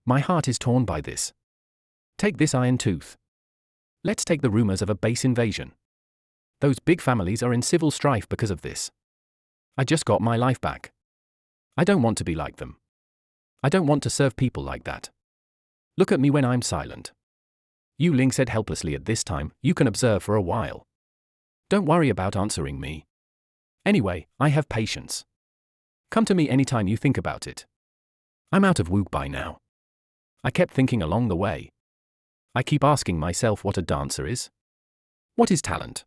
My heart is torn by this. Take this iron tooth. Let's take the rumors of a base invasion. Those big families are in civil strife because of this. I just got my life back. I don't want to be like them. I don't want to serve people like that. Look at me when I'm silent. Yu Ling said helplessly. At this time, you can observe for a while. Don't worry about answering me. Anyway, I have patience. Come to me anytime you think about it. I'm out of Wook by now. I kept thinking along the way. I keep asking myself what a dancer is. What is talent?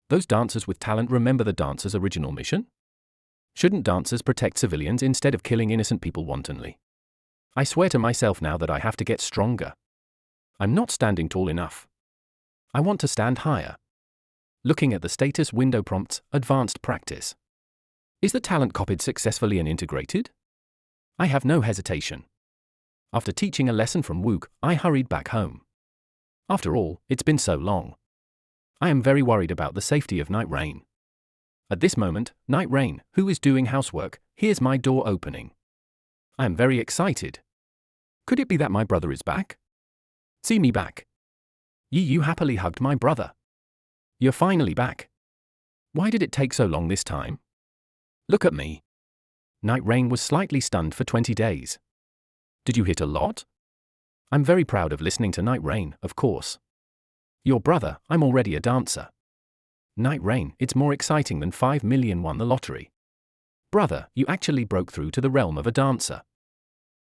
Those dancers with talent remember the dancer's original mission? Shouldn't dancers protect civilians instead of killing innocent people wantonly? I swear to myself now that I have to get stronger. I'm not standing tall enough. I want to stand higher. Looking at the status window prompts, advanced practice. Is the talent copied successfully and integrated? I have no hesitation. After teaching a lesson from Wook, I hurried back home. After all, it's been so long. I am very worried about the safety of Night Rain. At this moment, Night Rain, who is doing housework, hears my door opening. I am very excited. Could it be that my brother is back? See me back. Yu happily hugged my brother. You're finally back. Why did it take so long this time? Look at me. Night Rain was slightly stunned for 20 days. Did you hit a lot? I'm very proud of listening to Night Rain, of course. Your brother, I'm already a dancer. Night Rain, it's more exciting than 5 million won the lottery. Brother, you actually broke through to the realm of a dancer.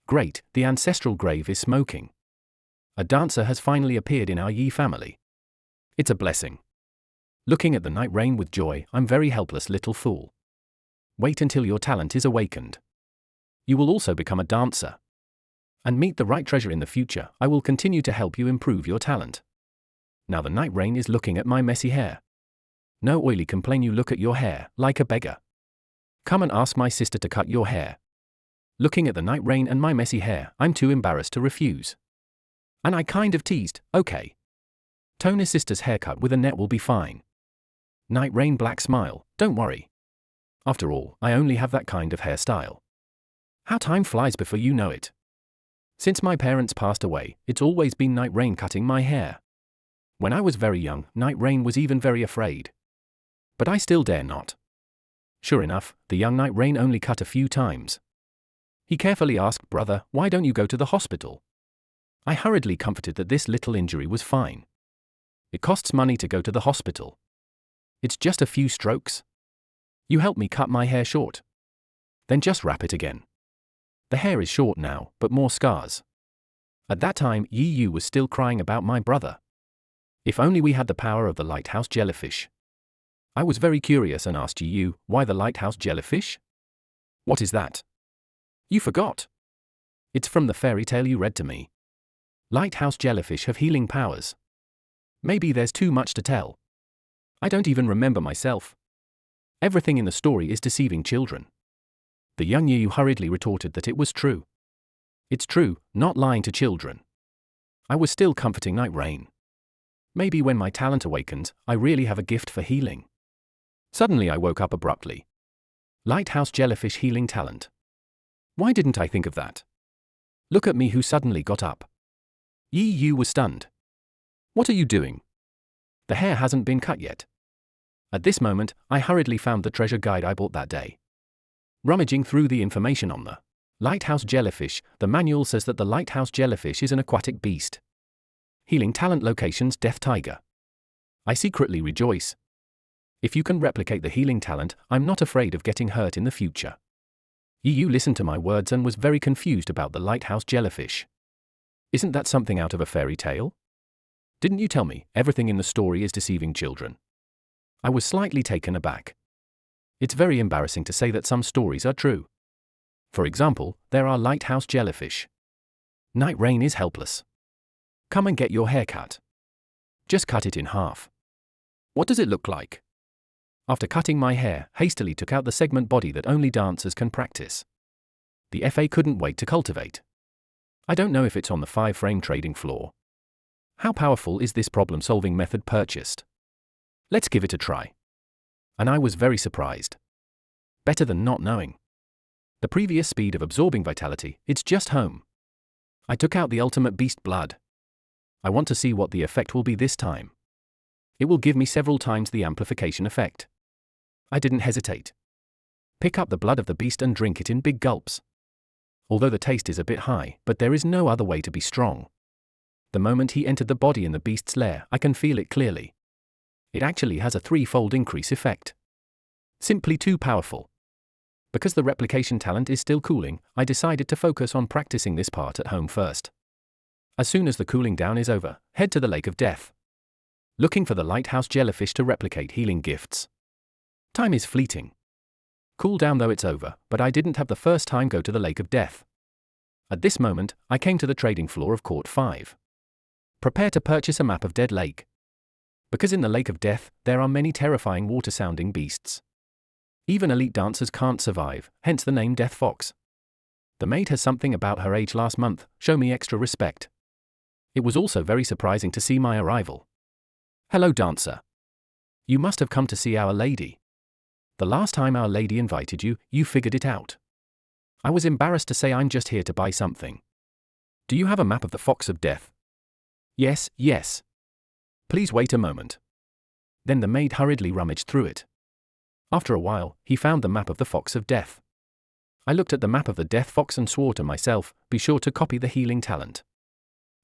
Great, the ancestral grave is smoking. A dancer has finally appeared in our Yi family. It's a blessing. Looking at the Night Rain with joy, I'm very helpless little fool. Wait until your talent is awakened. You will also become a dancer. And meet the right treasure in the future. I will continue to help you improve your talent. Now the Night Rain is looking at my messy hair. No oily complain, you look at your hair, like a beggar. Come and ask my sister to cut your hair. Looking at the Night Rain and my messy hair, I'm too embarrassed to refuse. And I kind of teased, okay. Tone his sister's haircut with a net will be fine. Night Rain black smile, don't worry. After all, I only have that kind of hairstyle. How time flies before you know it. Since my parents passed away, it's always been Night Rain cutting my hair. When I was very young, Night Rain was even very afraid. But I still dare not. Sure enough, the young Night Rain only cut a few times. He carefully asked, brother, why don't you go to the hospital? I hurriedly comforted that this little injury was fine. It costs money to go to the hospital. It's just a few strokes. You help me cut my hair short. Then just wrap it again. The hair is short now, but more scars. At that time, Yu was still crying about my brother. If only we had the power of the lighthouse jellyfish. I was very curious and asked Yu, why the lighthouse jellyfish? What is that? You forgot. It's from the fairy tale you read to me. Lighthouse jellyfish have healing powers. Maybe there's too much to tell. I don't even remember myself. Everything in the story is deceiving children. The young Yu hurriedly retorted that it was true. It's true, not lying to children. I was still comforting Night Rain. Maybe when my talent awakens, I really have a gift for healing. Suddenly I woke up abruptly. Lighthouse jellyfish healing talent. Why didn't I think of that? Look at me who suddenly got up. Yu was stunned. What are you doing? The hair hasn't been cut yet. At this moment, I hurriedly found the treasure guide I bought that day. Rummaging through the information on the lighthouse jellyfish, the manual says that the lighthouse jellyfish is an aquatic beast. Healing talent locations, Death Tiger. I secretly rejoice. If you can replicate the healing talent, I'm not afraid of getting hurt in the future. Yu listened to my words and was very confused about the lighthouse jellyfish. Isn't that something out of a fairy tale? Didn't you tell me everything in the story is deceiving children? I was slightly taken aback. It's very embarrassing to say that some stories are true. For example, there are lighthouse jellyfish. Night Rain is helpless. Come and get your hair cut. Just cut it in half. What does it look like? After cutting my hair, hastily took out the segment body that only dancers can practice. The FA couldn't wait to cultivate. I don't know if it's on the 5-frame trading floor. How powerful is this problem-solving method purchased? Let's give it a try. And I was very surprised. Better than not knowing. The previous speed of absorbing vitality, it's just home. I took out the ultimate beast blood. I want to see what the effect will be this time. It will give me several times the amplification effect. I didn't hesitate. Pick up the blood of the beast and drink it in big gulps. Although the taste is a bit high, but there is no other way to be strong. The moment he entered the body in the beast's lair, I can feel it clearly. It actually has a 3-fold increase effect. Simply too powerful. Because the replication talent is still cooling, I decided to focus on practicing this part at home first. As soon as the cooling down is over, head to the Lake of Death. Looking for the lighthouse jellyfish to replicate healing gifts. Time is fleeting. Cool down though it's over, but I didn't have the first time go to the Lake of Death. At this moment, I came to the trading floor of Court 5. Prepare to purchase a map of Dead Lake. Because in the Lake of Death, there are many terrifying water-sounding beasts. Even elite dancers can't survive, hence the name Death Fox. The maid has something about her age last month, show me extra respect. It was also very surprising to see my arrival. Hello dancer. You must have come to see Our Lady. The last time Our Lady invited you, you figured it out. I was embarrassed to say I'm just here to buy something. Do you have a map of the Fox of Death? Yes, yes. Please wait a moment. Then the maid hurriedly rummaged through it. After a while, he found the map of the Fox of Death. I looked at the map of the Death Fox and swore to myself, be sure to copy the healing talent.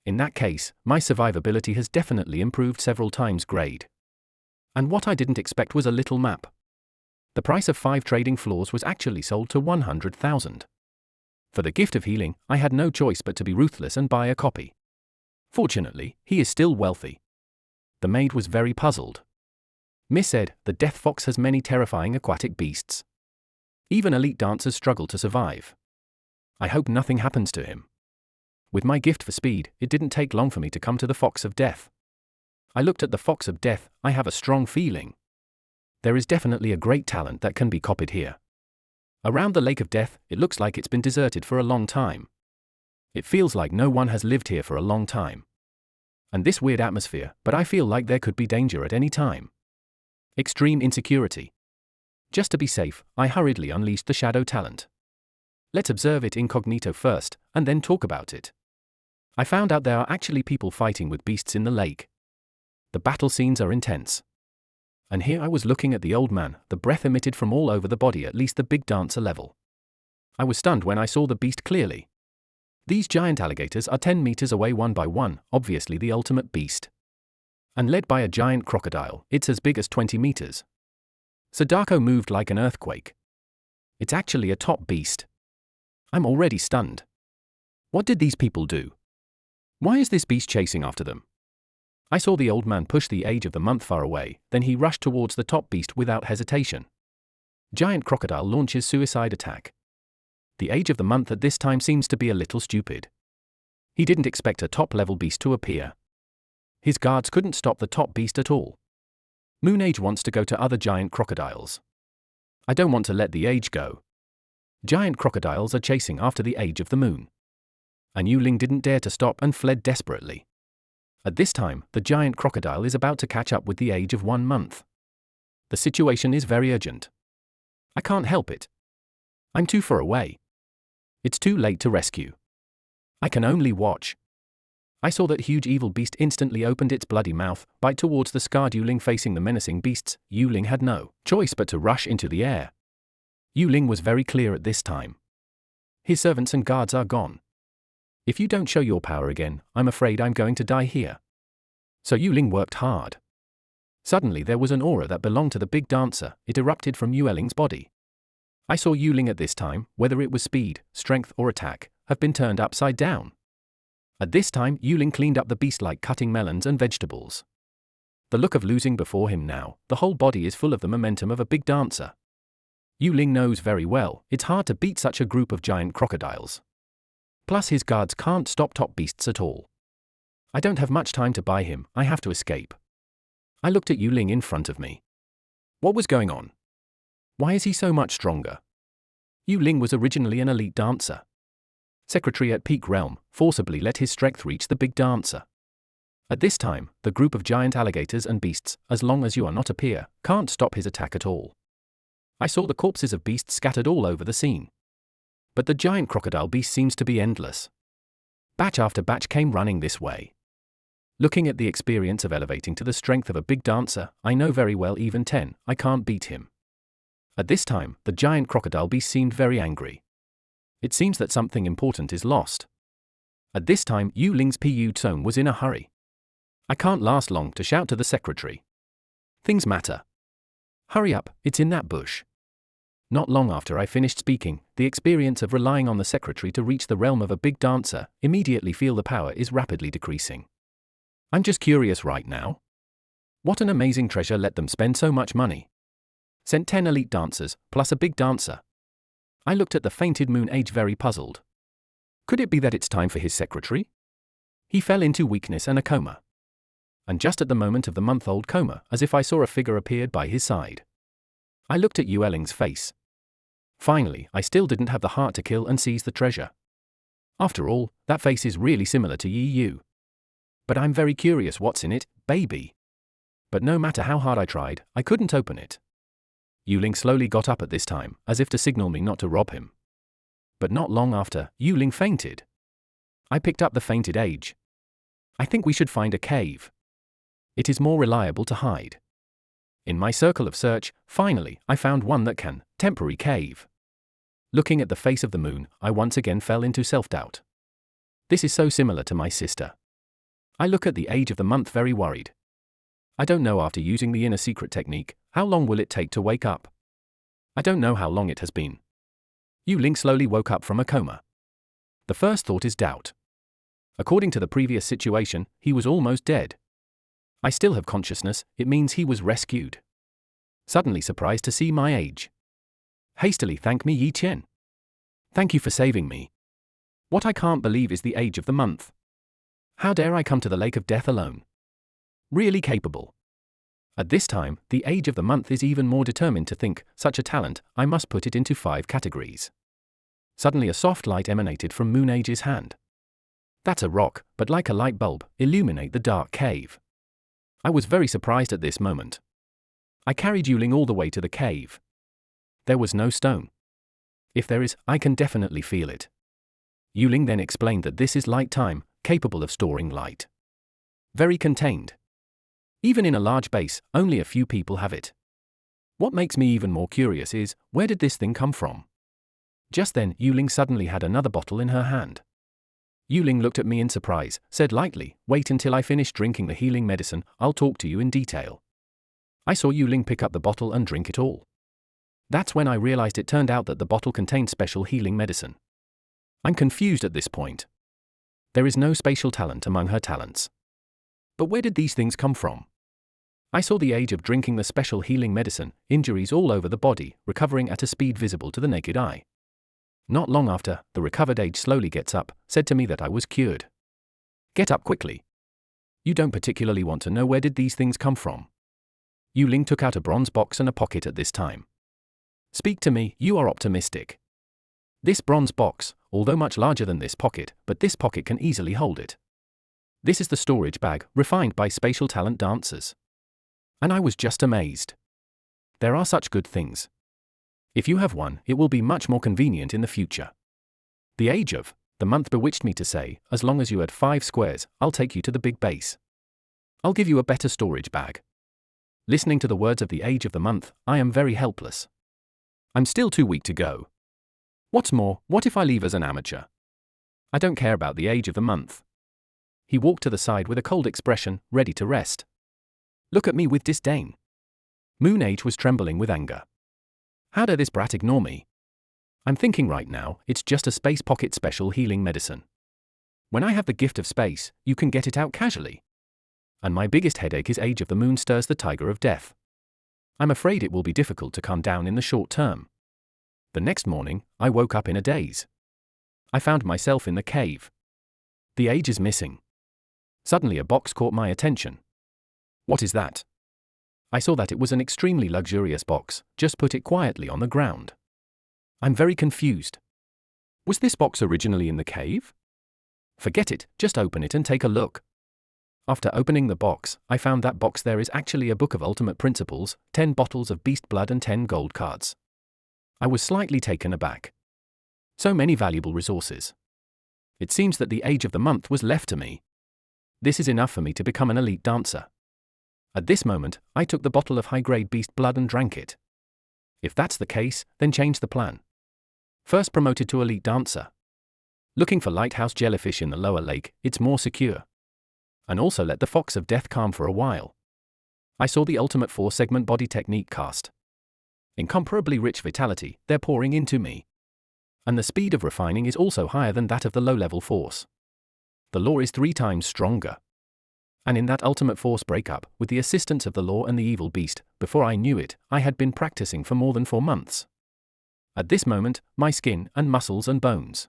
In that case, my survivability has definitely improved several times grade. And what I didn't expect was a little map. The price of 5 trading floors was actually sold to 100,000. For the gift of healing, I had no choice but to be ruthless and buy a copy. Fortunately, he is still wealthy. The maid was very puzzled. Miss said, the Death Fox has many terrifying aquatic beasts. Even elite dancers struggle to survive. I hope nothing happens to him. With my gift for speed, it didn't take long for me to come to the Fox of Death. I looked at the Fox of Death, I have a strong feeling. There is definitely a great talent that can be copied here. Around the Lake of Death, it looks like it's been deserted for a long time. It feels like no one has lived here for a long time. And this weird atmosphere, but I feel like there could be danger at any time. Extreme insecurity. Just to be safe, I hurriedly unleashed the shadow talent. Let's observe it incognito first, and then talk about it. I found out there are actually people fighting with beasts in the lake. The battle scenes are intense. And here I was looking at the old man, the breath emitted from all over the body at least the big dancer level. I was stunned when I saw the beast clearly. These giant alligators are 10 meters away one by one, obviously the ultimate beast. And led by a giant crocodile, it's as big as 20 meters. Sadako moved like an earthquake. It's actually a top beast. I'm already stunned. What did these people do? Why is this beast chasing after them? I saw the old man push the age of the month far away, then he rushed towards the top beast without hesitation. Giant crocodile launches suicide attack. The age of the month at this time seems to be a little stupid. He didn't expect a top-level beast to appear. His guards couldn't stop the top beast at all. Moon Age wants to go to other giant crocodiles. I don't want to let the age go. Giant crocodiles are chasing after the age of the moon. And Yuling didn't dare to stop and fled desperately. At this time, the giant crocodile is about to catch up with the age of 1 month. The situation is very urgent. I can't help it. I'm too far away. It's too late to rescue. I can only watch. I saw that huge evil beast instantly opened its bloody mouth, bite towards the scarred Yuling facing the menacing beasts. Yuling had no choice but to rush into the air. Yuling was very clear at this time. His servants and guards are gone. If you don't show your power again, I'm afraid I'm going to die here. So Yuling worked hard. Suddenly there was an aura that belonged to the big dancer, it erupted from Yuling's body. I saw Yuling at this time, whether it was speed, strength or attack, have been turned upside down. At this time Yuling cleaned up the beast like cutting melons and vegetables. The look of losing before him now, the whole body is full of the momentum of a big dancer. Yuling knows very well, it's hard to beat such a group of giant crocodiles. Plus his guards can't stop top beasts at all. I don't have much time to buy him, I have to escape. I looked at Yuling in front of me. What was going on? Why is he so much stronger? Yuling was originally an elite dancer. Secretary at Peak Realm, forcibly let his strength reach the big dancer. At this time, the group of giant alligators and beasts, as long as you are not a peer, can't stop his attack at all. I saw the corpses of beasts scattered all over the scene. But the giant crocodile beast seems to be endless. Batch after batch came running this way. Looking at the experience of elevating to the strength of a big dancer, I know very well even 10, I can't beat him. At this time, the giant crocodile beast seemed very angry. It seems that something important is lost. At this time, Yu Ling's Pu tone was in a hurry. I can't last long to shout to the secretary. Things matter. Hurry up, it's in that bush. Not long after I finished speaking, the experience of relying on the secretary to reach the realm of a big dancer, immediately feel the power is rapidly decreasing. I'm just curious right now. What an amazing treasure, let them spend so much money. Sent 10 elite dancers, plus a big dancer. I looked at the fainted Moon Age very puzzled. Could it be that it's time for his secretary? He fell into weakness and a coma. And just at the moment of the month-old coma, as if I saw a figure appeared by his side. I looked at Yu Ling's face. Finally, I still didn't have the heart to kill and seize the treasure. After all, that face is really similar to Yu. But I'm very curious what's in it, baby. But no matter how hard I tried, I couldn't open it. Yu Ling slowly got up at this time, as if to signal me not to rob him. But not long after, Yu Ling fainted. I picked up the fainted age. I think we should find a cave. It is more reliable to hide. In my circle of search, finally, I found one that can, temporary cave. Looking at the face of the moon, I once again fell into self-doubt. This is so similar to my sister. I look at the age of the month very worried. I don't know, after using the inner secret technique, how long will it take to wake up? I don't know how long it has been. Yu Ling slowly woke up from a coma. The first thought is doubt. According to the previous situation, he was almost dead. I still have consciousness, it means he was rescued. Suddenly surprised to see my age. Hastily thank me, Tian. Thank you for saving me. What I can't believe is the age of the month. How dare I come to the lake of death alone? Really capable. At this time, the age of the month is even more determined to think, such a talent, I must put it into 5 categories. Suddenly a soft light emanated from Moon Age's hand. That's a rock, but like a light bulb, illuminate the dark cave. I was very surprised at this moment. I carried Yu Ling all the way to the cave. There was no stone. If there is, I can definitely feel it. Yu Ling then explained that this is light time, capable of storing light. Very contained. Even in a large base, only a few people have it. What makes me even more curious is, where did this thing come from? Just then, Yu Ling suddenly had another bottle in her hand. Yu Ling looked at me in surprise, said lightly, "Wait until I finish drinking the healing medicine, I'll talk to you in detail." I saw Yu Ling pick up the bottle and drink it all. That's when I realized it turned out that the bottle contained special healing medicine. I'm confused at this point. There is no spatial talent among her talents. But where did these things come from? I saw the age of drinking the special healing medicine, injuries all over the body, recovering at a speed visible to the naked eye. Not long after, the recovered age slowly gets up, said to me that I was cured. Get up quickly. You don't particularly want to know where did these things come from. Yu Ling took out a bronze box and a pocket at this time. Speak to me, you are optimistic. This bronze box, although much larger than this pocket, but this pocket can easily hold it. This is the storage bag, refined by spatial talent dancers. And I was just amazed. There are such good things. If you have one, it will be much more convenient in the future. The age of the month bewitched me to say, as long as you add 5 squares, I'll take you to the big base. I'll give you a better storage bag. Listening to the words of the age of the month, I am very helpless. I'm still too weak to go. What's more, what if I leave as an amateur? I don't care about the age of the month. He walked to the side with a cold expression, ready to rest. Look at me with disdain. Moon Age was trembling with anger. How dare this brat ignore me? I'm thinking right now, it's just a space pocket special healing medicine. When I have the gift of space, you can get it out casually. And my biggest headache is age of the moon stirs the tiger of death. I'm afraid it will be difficult to calm down in the short term. The next morning, I woke up in a daze. I found myself in the cave. The age is missing. Suddenly a box caught my attention. What is that? I saw that it was an extremely luxurious box, just put it quietly on the ground. I'm very confused. Was this box originally in the cave? Forget it, just open it and take a look. After opening the box, I found that box there is actually a book of ultimate principles, 10 bottles of beast blood and 10 gold cards. I was slightly taken aback. So many valuable resources. It seems that the age of the month was left to me. This is enough for me to become an elite dancer. At this moment, I took the bottle of high-grade beast blood and drank it. If that's the case, then change the plan. First promoted to elite dancer. Looking for lighthouse jellyfish in the lower lake, it's more secure. And also let the fox of death calm for a while. I saw the ultimate 4-segment body technique cast. Incomparably rich vitality, they're pouring into me. And the speed of refining is also higher than that of the low-level force. The law is 3 times stronger. And in that ultimate force breakup, with the assistance of the law and the evil beast, before I knew it, I had been practicing for more than 4 months. At this moment, my skin and muscles and bones.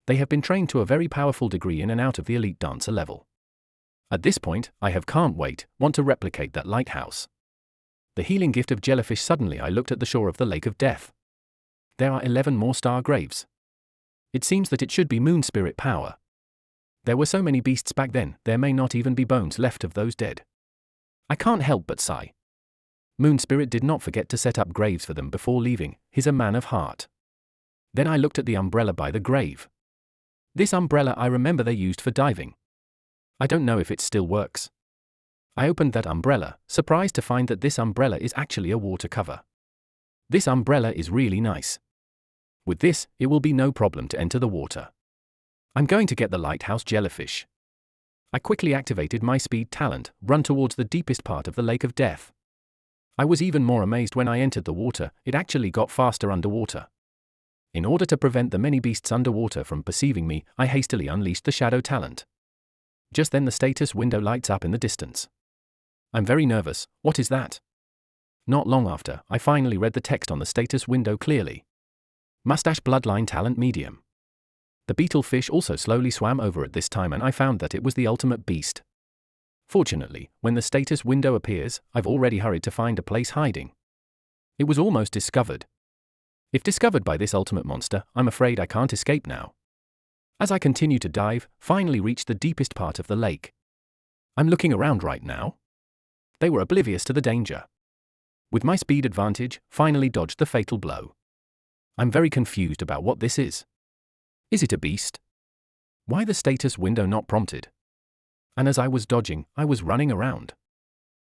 They have been trained to a very powerful degree in and out of the elite dancer level. At this point, I can't wait, want to replicate that lighthouse. The healing gift of jellyfish. Suddenly I looked at the shore of the lake of death. There are 11 more star graves. It seems that it should be moon spirit power. There were so many beasts back then, there may not even be bones left of those dead. I can't help but sigh. Moon spirit did not forget to set up graves for them before leaving. He's a man of heart. Then I looked at the umbrella by the grave. This umbrella, I remember they used for diving. I don't know if it still works. I opened that umbrella, surprised to find that this umbrella is actually a water cover. This umbrella is really nice. With this, it will be no problem to enter the water. I'm going to get the lighthouse jellyfish. I quickly activated my speed talent, run towards the deepest part of the lake of death. I was even more amazed when I entered the water, it actually got faster underwater. In order to prevent the many beasts underwater from perceiving me, I hastily unleashed the shadow talent. Just then the status window lights up in the distance. I'm very nervous. What is that? Not long after, I finally read the text on the status window clearly. Mustache bloodline talent medium. The beetle fish also slowly swam over at this time and I found that it was the ultimate beast. Fortunately, when the status window appears, I've already hurried to find a place hiding. It was almost discovered. If discovered by this ultimate monster, I'm afraid I can't escape now. As I continue to dive, finally reach the deepest part of the lake. I'm looking around right now. They were oblivious to the danger. With my speed advantage, finally dodged the fatal blow. I'm very confused about what this is. Is it a beast? Why the status window not prompted? And as I was dodging, I was running around.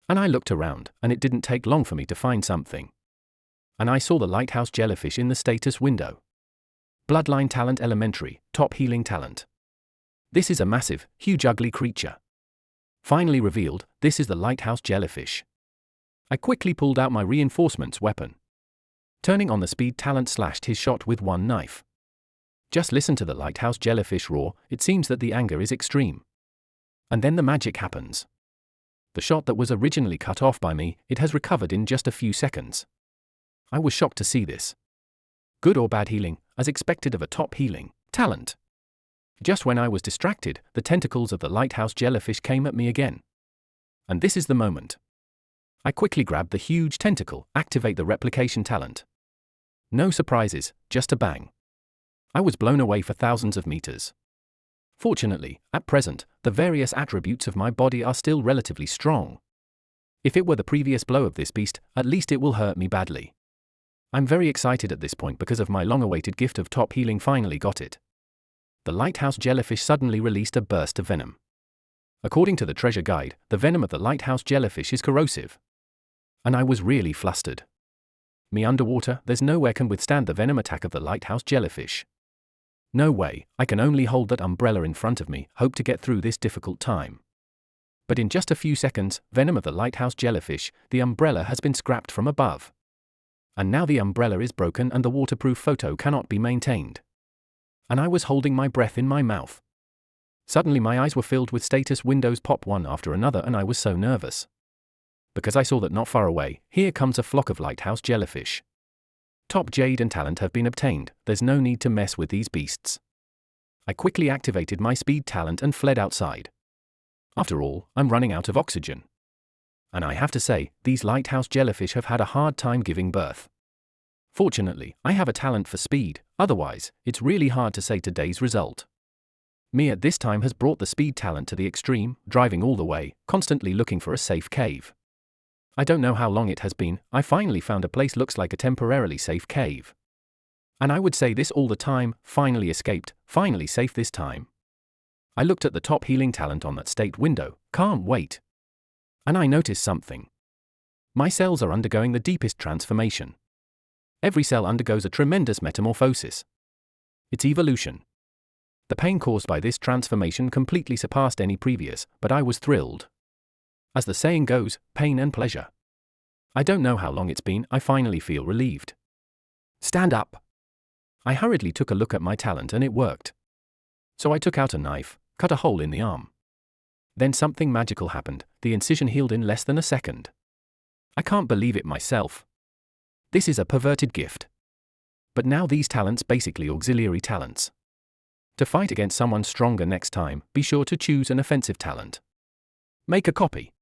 And I looked around, and it didn't take long for me to find something. And I saw the lighthouse jellyfish in the status window. Bloodline talent elementary, top healing talent. This is a massive, huge ugly creature. Finally revealed, this is the lighthouse jellyfish. I quickly pulled out my reinforcements weapon. Turning on the speed talent, slashed his shot with one knife. Just listen to the lighthouse jellyfish roar, it seems that the anger is extreme. And then the magic happens. The shot that was originally cut off by me, it has recovered in just a few seconds. I was shocked to see this. Good or bad healing, as expected of a top healing talent. Just when I was distracted, the tentacles of the lighthouse jellyfish came at me again. And this is the moment. I quickly grabbed the huge tentacle, activate the replication talent. No surprises, just a bang. I was blown away for thousands of meters. Fortunately, at present, the various attributes of my body are still relatively strong. If it were the previous blow of this beast, at least it will hurt me badly. I'm very excited at this point because of my long-awaited gift of top healing finally got it. The lighthouse jellyfish suddenly released a burst of venom. According to the treasure guide, the venom of the lighthouse jellyfish is corrosive. And I was really flustered. Me underwater, there's nowhere can withstand the venom attack of the lighthouse jellyfish. No way, I can only hold that umbrella in front of me, hope to get through this difficult time. But in just a few seconds, venom of the lighthouse jellyfish, the umbrella has been scrapped from above. And now the umbrella is broken and the waterproof photo cannot be maintained. And I was holding my breath in my mouth. Suddenly my eyes were filled with status windows pop one after another and I was so nervous. Because I saw that not far away, here comes a flock of lighthouse jellyfish. Top jade and talent have been obtained, there's no need to mess with these beasts. I quickly activated my speed talent and fled outside. After all, I'm running out of oxygen. And I have to say, these lighthouse jellyfish have had a hard time giving birth. Fortunately, I have a talent for speed, otherwise, it's really hard to say today's result. Me at this time has brought the speed talent to the extreme, driving all the way, constantly looking for a safe cave. I don't know how long it has been, I finally found a place looks like a temporarily safe cave. And I would say this all the time, finally escaped, finally safe this time. I looked at the top healing talent on that state window, can't wait. And I noticed something. My cells are undergoing the deepest transformation. Every cell undergoes a tremendous metamorphosis. It's evolution. The pain caused by this transformation completely surpassed any previous, but I was thrilled. As the saying goes, pain and pleasure. I don't know how long it's been, I finally feel relieved. Stand up. I hurriedly took a look at my talent and it worked. So I took out a knife, cut a hole in the arm. Then something magical happened, the incision healed in less than a second. I can't believe it myself. This is a perverted gift. But now these talents basically auxiliary talents. To fight against someone stronger next time, be sure to choose an offensive talent. Make a copy.